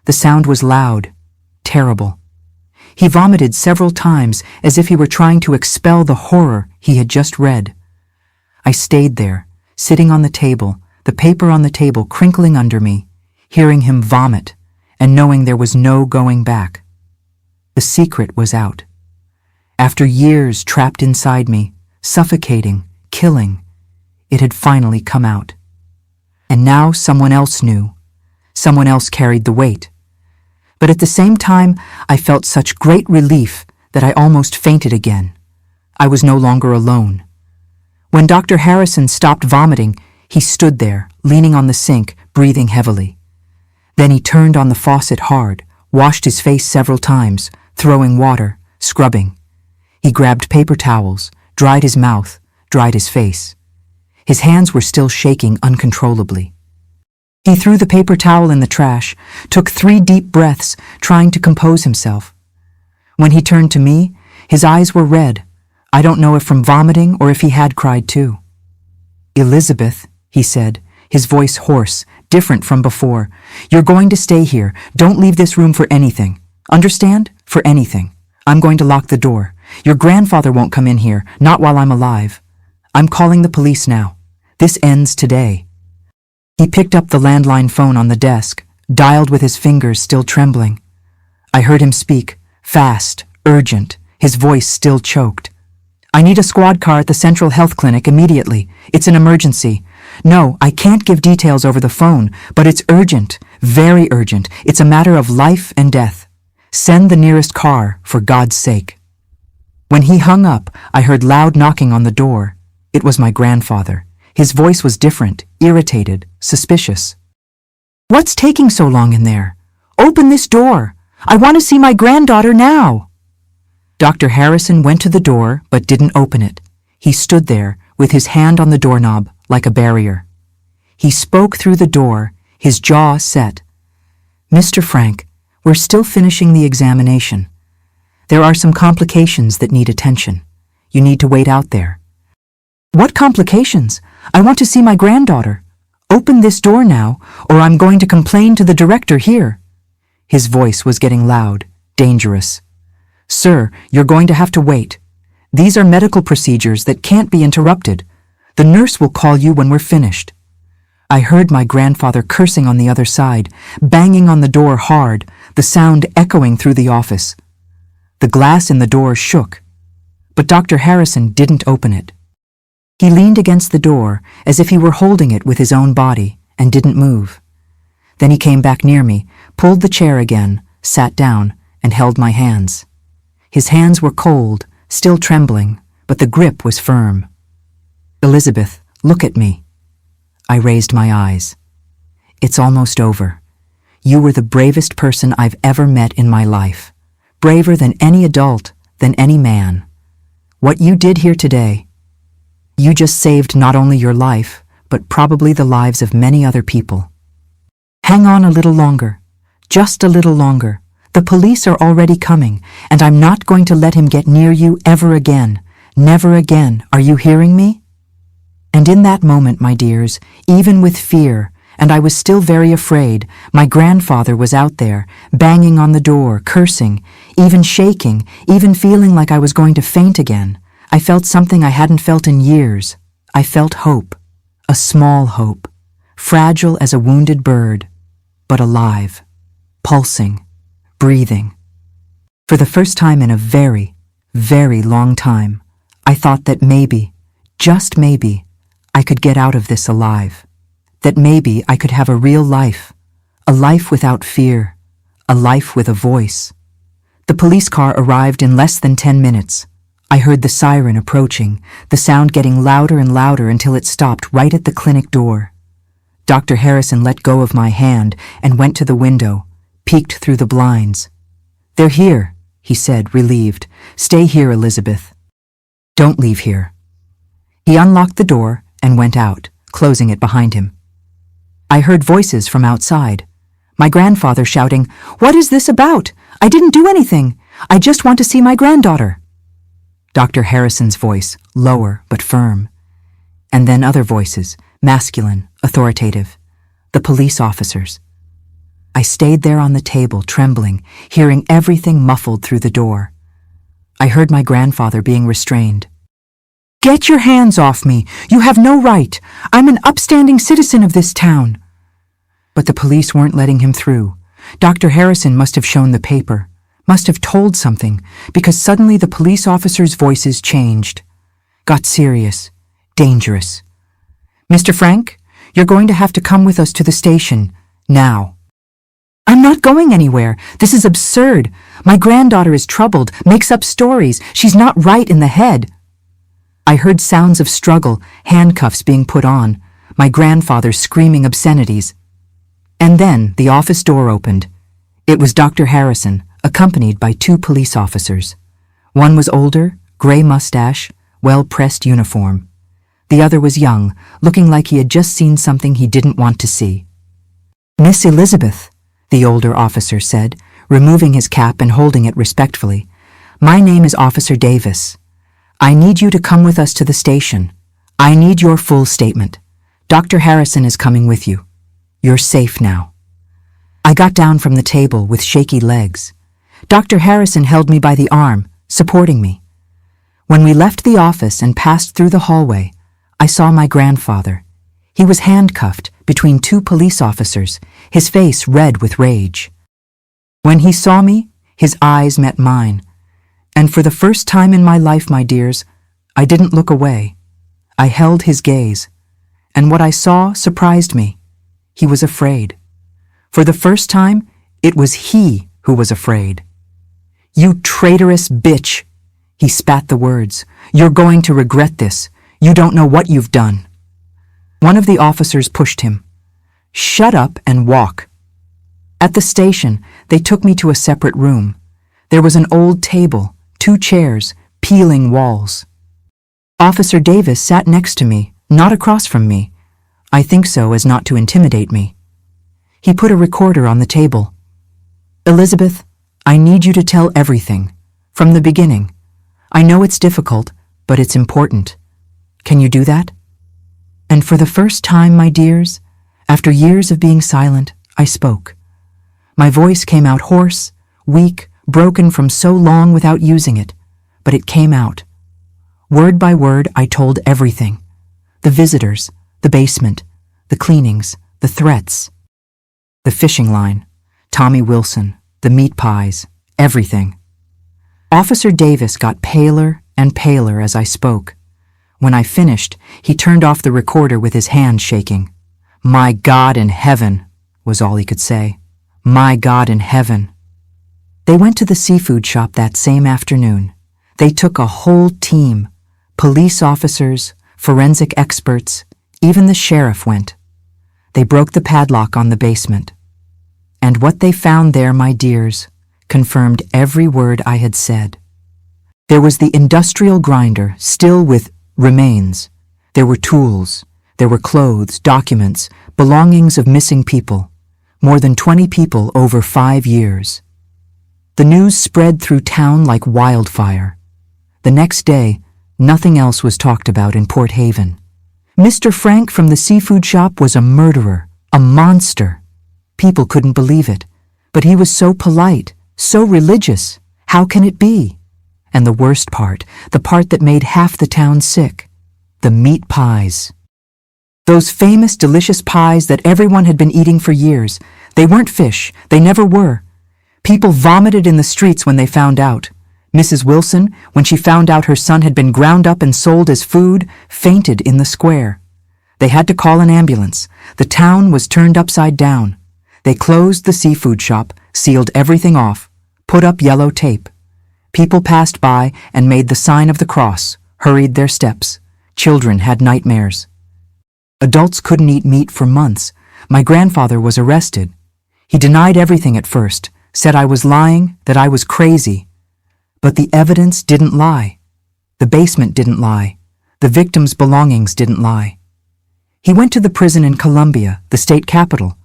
The sound was loud, terrible. He vomited several times as if he were trying to expel the horror he had just read. I stayed there, sitting on the table, the paper on the table crinkling under me, hearing him vomit and knowing there was no going back. The secret was out. After years trapped inside me, suffocating, killing, it had finally come out. And now someone else knew. Someone else carried the weight. But at the same time, I felt such great relief that I almost fainted again. I was no longer alone. When Dr. Harrison stopped vomiting, he stood there, leaning on the sink, breathing heavily. Then he turned on the faucet hard, washed his face several times, throwing water, scrubbing. He grabbed paper towels, dried his mouth, dried his face. His hands were still shaking uncontrollably. He threw the paper towel in the trash, took 3 deep breaths, trying to compose himself. When he turned to me, his eyes were red. I don't know if from vomiting or if he had cried too. "Elizabeth," he said, his voice hoarse, different from before, "you're going to stay here. Don't leave this room for anything. Understand? For anything. I'm going to lock the door. Your grandfather won't come in here, not while I'm alive. I'm calling the police now. This ends today." He picked up the landline phone on the desk, dialed with his fingers still trembling. I heard him speak, fast, urgent, his voice still choked. "I need a squad car at the Central Health Clinic immediately. It's an emergency. No, I can't give details over the phone, but it's urgent, very urgent. It's a matter of life and death. Send the nearest car, for God's sake." When he hung up, I heard loud knocking on the door. It was my grandfather. His voice was different, irritated, suspicious. "What's taking so long in there? Open this door. I want to see my granddaughter now." Dr. Harrison went to the door but didn't open it. He stood there with his hand on the doorknob like a barrier. He spoke through the door, his jaw set. "Mr. Frank, we're still finishing the examination. There are some complications that need attention. You need to wait out there." "What complications? I want to see my granddaughter. Open this door now, or I'm going to complain to the director here." His voice was getting loud, dangerous. "Sir, you're going to have to wait. These are medical procedures that can't be interrupted. The nurse will call you when we're finished." I heard my grandfather cursing on the other side, banging on the door hard, the sound echoing through the office. The glass in the door shook, but Dr. Harrison didn't open it. He leaned against the door as if he were holding it with his own body and didn't move. Then he came back near me, pulled the chair again, sat down, and held my hands. His hands were cold, still trembling, but the grip was firm. "Elizabeth, look at me." I raised my eyes. "It's almost over. You were the bravest person I've ever met in my life. Braver than any adult, than any man. What you did here today, you just saved not only your life, but probably the lives of many other people. Hang on a little longer, just a little longer. The police are already coming, and I'm not going to let him get near you ever again. Never again. Are you hearing me?" And in that moment, my dears, even with fear, and I was still very afraid, my grandfather was out there, banging on the door, cursing, even shaking, even feeling like I was going to faint again. I felt something I hadn't felt in years. I felt hope, a small hope, fragile as a wounded bird, but alive, pulsing, breathing. For the first time in a very, very long time, I thought that maybe, just maybe, I could get out of this alive. That maybe I could have a real life, a life without fear, a life with a voice. The police car arrived in less than 10 minutes. I heard the siren approaching, the sound getting louder and louder until it stopped right at the clinic door. Dr. Harrison let go of my hand and went to the window, peeked through the blinds. "They're here," he said, relieved. "Stay here, Elizabeth. Don't leave here." He unlocked the door and went out, closing it behind him. I heard voices from outside. My grandfather shouting, "What is this about? I didn't do anything. I just want to see my granddaughter." Dr. Harrison's voice, lower but firm. And then other voices, masculine, authoritative. The police officers. I stayed there on the table, trembling, hearing everything muffled through the door. I heard my grandfather being restrained. "Get your hands off me! You have no right! I'm an upstanding citizen of this town!" But the police weren't letting him through. Dr. Harrison must have shown the paper, must have told something, because suddenly the police officers' voices changed. Got serious, dangerous. "Mr. Frank, you're going to have to come with us to the station, now." "I'm not going anywhere. This is absurd. My granddaughter is troubled, makes up stories. She's not right in the head." I heard sounds of struggle, handcuffs being put on, my grandfather screaming obscenities. And then the office door opened. It was Dr. Harrison, accompanied by 2 police officers. One was older, gray mustache, well-pressed uniform. The other was young, looking like he had just seen something he didn't want to see. "Miss Elizabeth," the older officer said, removing his cap and holding it respectfully. My name is Officer Davis. I need you to come with us to the station. I need your full statement. Dr. Harrison is coming with you. You're safe now." I got down from the table with shaky legs. Dr. Harrison held me by the arm, supporting me. When we left the office and passed through the hallway, I saw my grandfather. He was handcuffed between two police officers, his face red with rage. When he saw me, his eyes met mine. And for the first time in my life, my dears, I didn't look away. I held his gaze. And what I saw surprised me. He was afraid. For the first time, it was he who was afraid. "You traitorous bitch!" He spat the words. "You're going to regret this. You don't know what you've done." One of the officers pushed him. "Shut up and walk." At the station, they took me to a separate room. There was an old table, 2 chairs, peeling walls. Officer Davis sat next to me, not across from me. I think so as not to intimidate me. He put a recorder on the table. "Elizabeth, I need you to tell everything, from the beginning. I know it's difficult, but it's important. Can you do that?" And for the first time, my dears, after years of being silent, I spoke. My voice came out hoarse, weak, broken from so long without using it, but it came out. Word by word, I told everything. The visitors, the basement, the cleanings, the threats, the fishing line, Tommy Wilson, the meat pies, everything. Officer Davis got paler and paler as I spoke. When I finished, he turned off the recorder with his hand shaking. "My God in heaven," was all he could say. "My God in heaven." They went to the seafood shop that same afternoon. They took a whole team, police officers, forensic experts, even the sheriff went. They broke the padlock on the basement. And what they found there, my dears, confirmed every word I had said. There was the industrial grinder, still with remains. There were tools. There were clothes, documents, belongings of missing people. More than 20 people over 5 years. The news spread through town like wildfire. The next day, nothing else was talked about in Port Haven. Mr. Frank from the seafood shop was a murderer, a monster. People couldn't believe it, but he was so polite, so religious. How can it be? And the worst part, the part that made half the town sick, the meat pies. Those famous, delicious pies that everyone had been eating for years. They weren't fish. They never were. People vomited in the streets when they found out. Mrs. Wilson, when she found out her son had been ground up and sold as food, fainted in the square. They had to call an ambulance. The town was turned upside down. They closed the seafood shop, sealed everything off, put up yellow tape. People passed by and made the sign of the cross, hurried their steps. Children had nightmares. Adults couldn't eat meat for months. My grandfather was arrested. He denied everything at first, said I was lying, that I was crazy. But the evidence didn't lie. The basement didn't lie. The victim's belongings didn't lie. He went to the prison in Columbia, the state capital,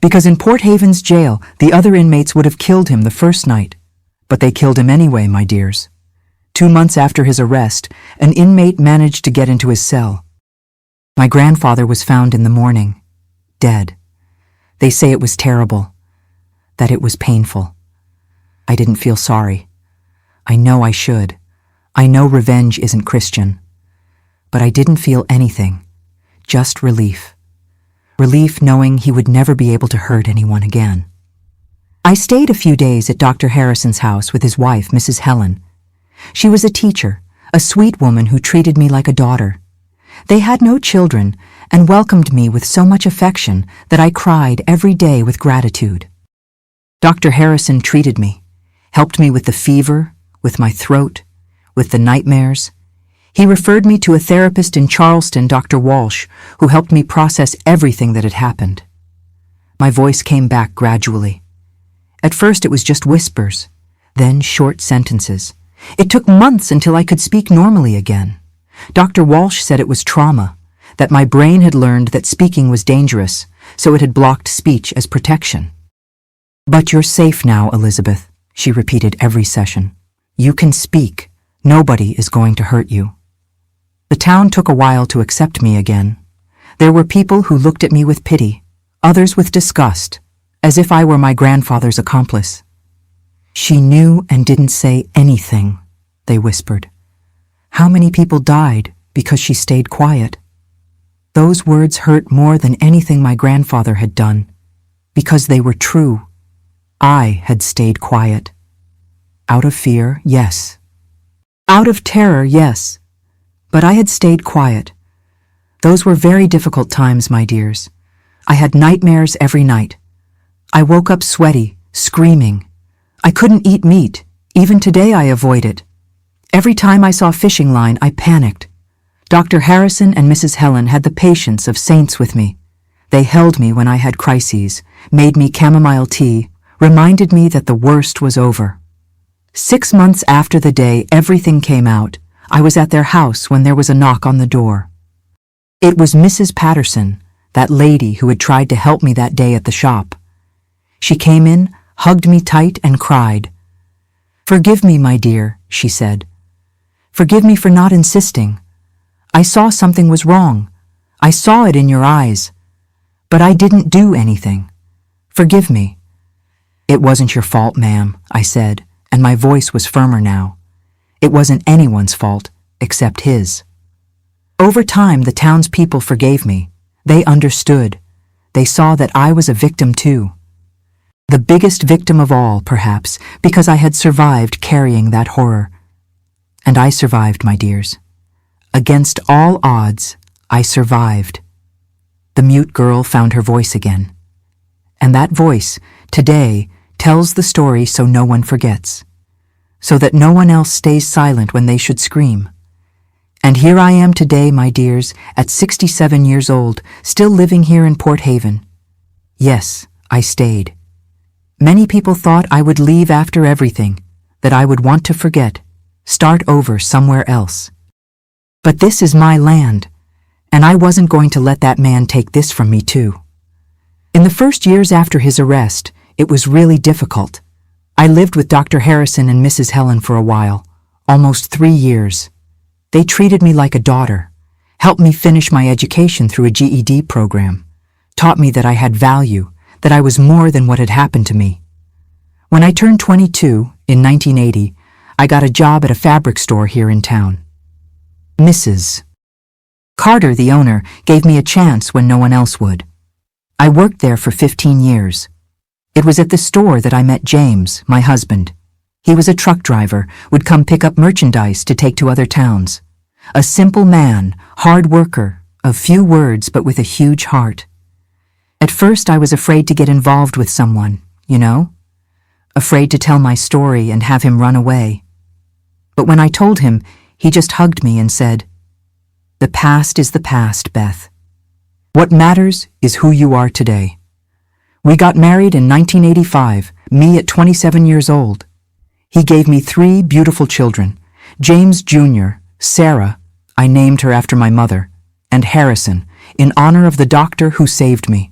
because in Port Haven's jail, the other inmates would have killed him the first night. But they killed him anyway, my dears. 2 months after his arrest, an inmate managed to get into his cell. My grandfather was found in the morning, dead. They say it was terrible, that it was painful. I didn't feel sorry. I know I should. I know revenge isn't Christian. But I didn't feel anything, just relief. Relief knowing he would never be able to hurt anyone again. I stayed a few days at Dr. Harrison's house with his wife, Mrs. Helen. She was a teacher, a sweet woman who treated me like a daughter. They had no children and welcomed me with so much affection that I cried every day with gratitude. Dr. Harrison treated me, helped me with the fever, with my throat, with the nightmares. He referred me to a therapist in Charleston, Dr. Walsh, who helped me process everything that had happened. My voice came back gradually. At first it was just whispers, then short sentences. It took months until I could speak normally again. Dr. Walsh said it was trauma, that my brain had learned that speaking was dangerous, so it had blocked speech as protection. "But you're safe now, Elizabeth," she repeated every session. You can speak. Nobody is going to hurt you. The town took a while to accept me again. There were people who looked at me with pity, others with disgust, as if I were my grandfather's accomplice. She knew and didn't say anything, they whispered. How many people died because she stayed quiet? Those words hurt more than anything my grandfather had done, because they were true. I had stayed quiet. Out of fear, yes. Out of terror, yes. But I had stayed quiet. Those were very difficult times, my dears. I had nightmares every night. I woke up sweaty, screaming. I couldn't eat meat. Even today I avoid it. Every time I saw fishing line, I panicked. Dr. Harrison and Mrs. Helen had the patience of saints with me. They held me when I had crises, made me chamomile tea, reminded me that the worst was over. 6 months after the day everything came out, I was at their house when there was a knock on the door. It was Mrs. Patterson, that lady who had tried to help me that day at the shop. She came in, hugged me tight, and cried. "Forgive me, my dear," she said. "Forgive me for not insisting. I saw something was wrong. I saw it in your eyes. But I didn't do anything. Forgive me." "It wasn't your fault, ma'am," I said, and my voice was firmer now. It wasn't anyone's fault, except his. Over time, the townspeople forgave me. They understood. They saw that I was a victim too. The biggest victim of all, perhaps, because I had survived carrying that horror. And I survived, my dears. Against all odds, I survived. The mute girl found her voice again. And that voice, today, tells the story so no one forgets, so that no one else stays silent when they should scream. And here I am today, my dears, at 67 years old, still living here in Port Haven. Yes, I stayed. Many people thought I would leave after everything, that I would want to forget, start over somewhere else. But this is my land, and I wasn't going to let that man take this from me too. In the first years after his arrest, it was really difficult. I lived with Dr. Harrison and Mrs. Helen for a while, almost 3 years. They treated me like a daughter, helped me finish my education through a GED program, taught me that I had value, that I was more than what had happened to me. When I turned 22, in 1980, I got a job at a fabric store here in town. Mrs. Carter, the owner, gave me a chance when no one else would. I worked there for 15 years. It was at the store that I met James, my husband. He was a truck driver, would come pick up merchandise to take to other towns. A simple man, hard worker, of few words but with a huge heart. At first I was afraid to get involved with someone, you know? Afraid to tell my story and have him run away. But when I told him, he just hugged me and said, "The past is the past, Beth. What matters is who you are today." We got married in 1985, me at 27 years old. He gave me 3 beautiful children, James Jr., Sarah, I named her after my mother, and Harrison, in honor of the doctor who saved me.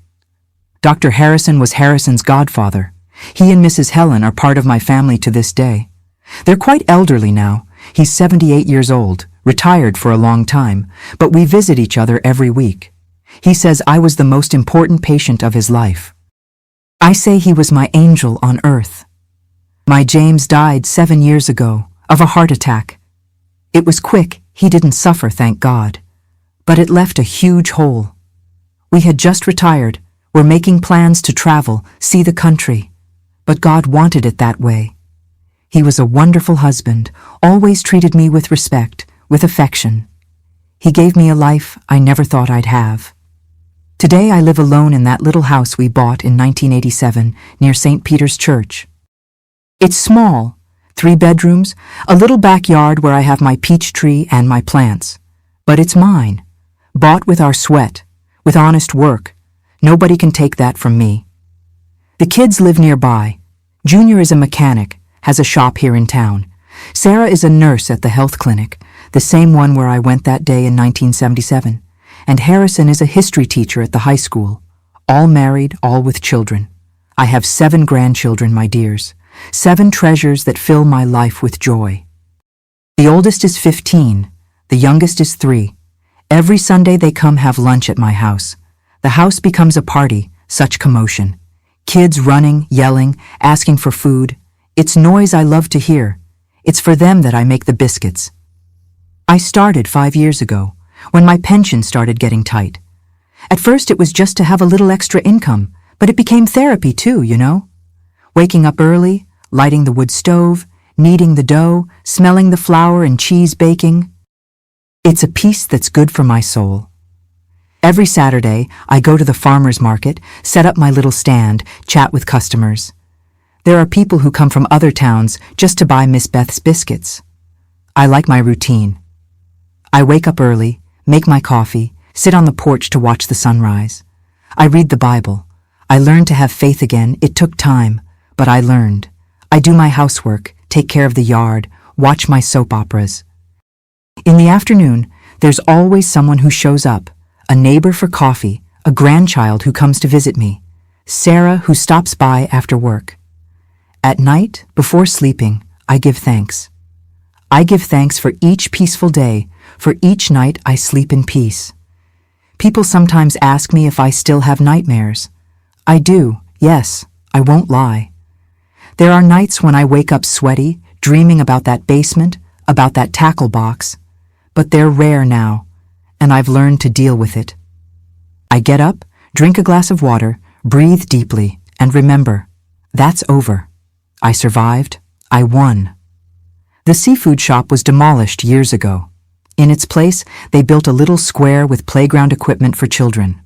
Dr. Harrison was Harrison's godfather. He and Mrs. Helen are part of my family to this day. They're quite elderly now. He's 78 years old, retired for a long time, but we visit each other every week. He says I was the most important patient of his life. I say he was my angel on earth. My James died 7 years ago, of a heart attack. It was quick, he didn't suffer, thank God. But it left a huge hole. We had just retired, were making plans to travel, see the country. But God wanted it that way. He was a wonderful husband, always treated me with respect, with affection. He gave me a life I never thought I'd have. Today I live alone in that little house we bought in 1987 near St. Peter's Church. It's small, 3 bedrooms, a little backyard where I have my peach tree and my plants. But it's mine, bought with our sweat, with honest work. Nobody can take that from me. The kids live nearby. Junior is a mechanic, has a shop here in town. Sarah is a nurse at the health clinic, the same one where I went that day in 1977. And Harrison is a history teacher at the high school. All married, all with children. I have 7 grandchildren, my dears. 7 treasures that fill my life with joy. The oldest is 15, the youngest is 3. Every Sunday they come have lunch at my house. The house becomes a party, such commotion. Kids running, yelling, asking for food. It's noise I love to hear. It's for them that I make the biscuits. I started 5 years ago, when my pension started getting tight. At first it was just to have a little extra income, but it became therapy too, you know? Waking up early, lighting the wood stove, kneading the dough, smelling the flour and cheese baking. It's a peace that's good for my soul. Every Saturday, I go to the farmer's market, set up my little stand, chat with customers. There are people who come from other towns just to buy Miss Beth's biscuits. I like my routine. I wake up early, make my coffee, sit on the porch to watch the sunrise. I read the Bible. I learned to have faith again. It took time, but I learned. I do my housework, take care of the yard, watch my soap operas. In the afternoon, there's always someone who shows up, a neighbor for coffee, a grandchild who comes to visit me, Sarah who stops by after work. At night, before sleeping, I give thanks. I give thanks for each peaceful day, for each night I sleep in peace. People sometimes ask me if I still have nightmares. I do, yes, I won't lie. There are nights when I wake up sweaty, dreaming about that basement, about that tackle box. But they're rare now, and I've learned to deal with it. I get up, drink a glass of water, breathe deeply, and remember, that's over. I survived. I won. The seafood shop was demolished years ago. In its place, they built a little square with playground equipment for children.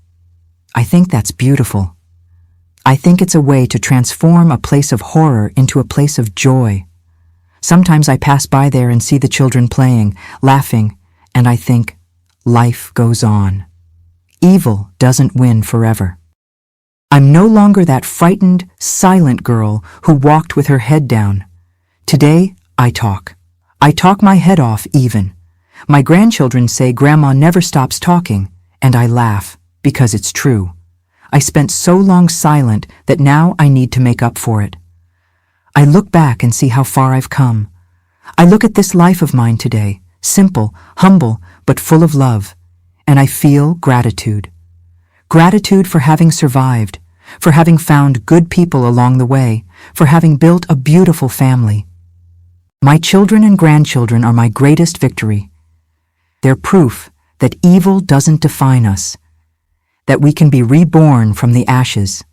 I think that's beautiful. I think it's a way to transform a place of horror into a place of joy. Sometimes I pass by there and see the children playing, laughing, and I think, life goes on. Evil doesn't win forever. I'm no longer that frightened, silent girl who walked with her head down. Today, I talk. I talk my head off even. My grandchildren say Grandma never stops talking, and I laugh, because it's true. I spent so long silent that now I need to make up for it. I look back and see how far I've come. I look at this life of mine today, simple, humble, but full of love, and I feel gratitude. Gratitude for having survived, for having found good people along the way, for having built a beautiful family. My children and grandchildren are my greatest victory. They're proof that evil doesn't define us, that we can be reborn from the ashes.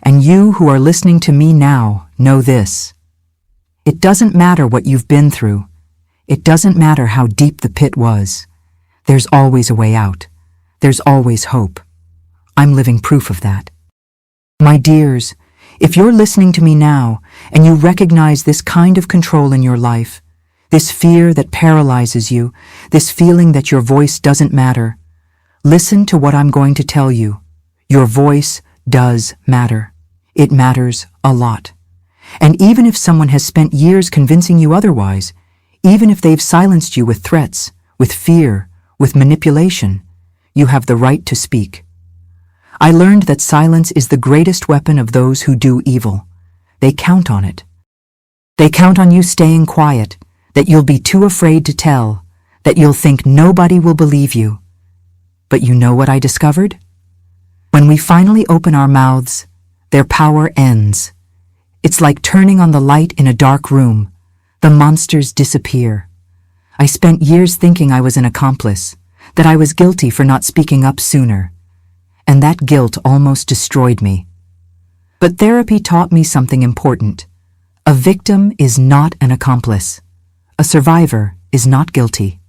And you who are listening to me now know this. It doesn't matter what you've been through. It doesn't matter how deep the pit was. There's always a way out. There's always hope. I'm living proof of that. My dears, if you're listening to me now and you recognize this kind of control in your life, this fear that paralyzes you, this feeling that your voice doesn't matter, listen to what I'm going to tell you. Your voice does matter. It matters a lot. And even if someone has spent years convincing you otherwise, even if they've silenced you with threats, with fear, with manipulation, you have the right to speak. I learned that silence is the greatest weapon of those who do evil. They count on it. They count on you staying quiet, that you'll be too afraid to tell, that you'll think nobody will believe you. But you know what I discovered? When we finally open our mouths, their power ends. It's like turning on the light in a dark room. The monsters disappear. I spent years thinking I was an accomplice, that I was guilty for not speaking up sooner. And that guilt almost destroyed me. But therapy taught me something important. A victim is not an accomplice. A survivor is not guilty.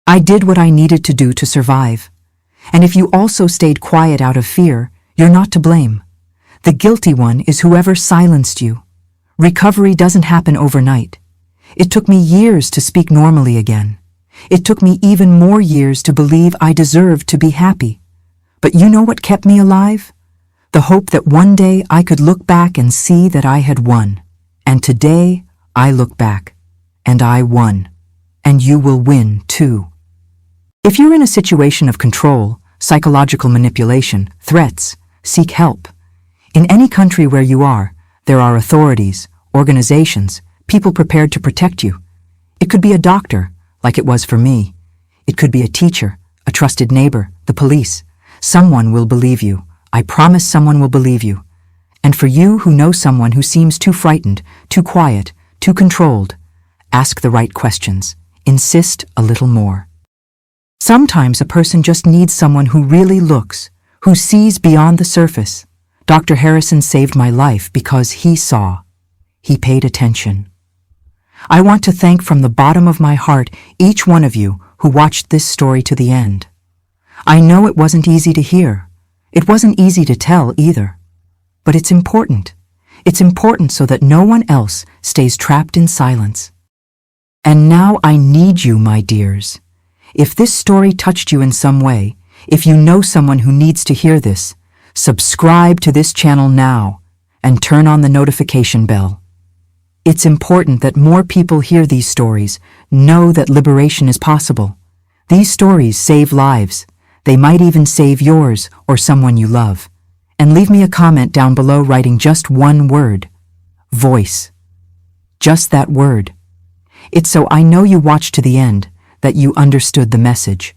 I did what I needed to do to survive. And if you also stayed quiet out of fear, you're not to blame. The guilty one is whoever silenced you. Recovery doesn't happen overnight. It took me years to speak normally again. It took me even more years to believe I deserved to be happy. But you know what kept me alive? The hope that one day I could look back and see that I had won. And today, I look back, and I won. And you will win, too. If you're in a situation of control, psychological manipulation, threats, seek help. In any country where you are, there are authorities, organizations, people prepared to protect you. It could be a doctor, like it was for me. It could be a teacher, a trusted neighbor, the police. Someone will believe you. I promise someone will believe you. And for you who know someone who seems too frightened, too quiet, too controlled, ask the right questions. Insist a little more. Sometimes a person just needs someone who really looks, who sees beyond the surface. Dr. Harrison saved my life because he saw. He paid attention. I want to thank from the bottom of my heart each one of you who watched this story to the end. I know it wasn't easy to hear. It wasn't easy to tell either. But it's important. It's important so that no one else stays trapped in silence. And now I need you, my dears. If this story touched you in some way, if you know someone who needs to hear this, subscribe to this channel now and turn on the notification bell. It's important that more people hear these stories, know that liberation is possible. These stories save lives. They might even save yours or someone you love. And leave me a comment down below writing just one word. Voice. Just that word. It's so I know you watched to the end, that you understood the message.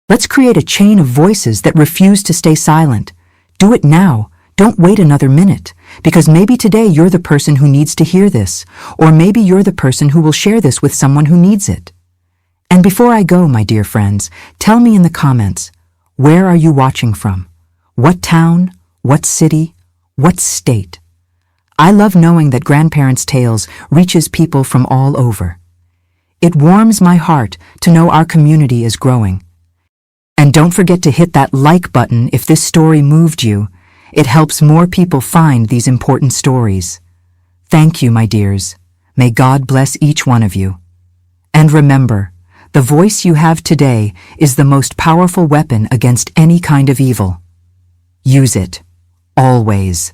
Let's create a chain of voices that refuse to stay silent. Do it now. Don't wait another minute, because maybe today you're the person who needs to hear this, or maybe you're the person who will share this with someone who needs it. And before I go, my dear friends, tell me in the comments, where are you watching from? What town? What city? What state? I love knowing that Grandparents' Tales reaches people from all over. It warms my heart to know our community is growing. And don't forget to hit that like button if this story moved you. It helps more people find these important stories. Thank you, my dears. May God bless each one of you. And remember, the voice you have today is the most powerful weapon against any kind of evil. Use it, always.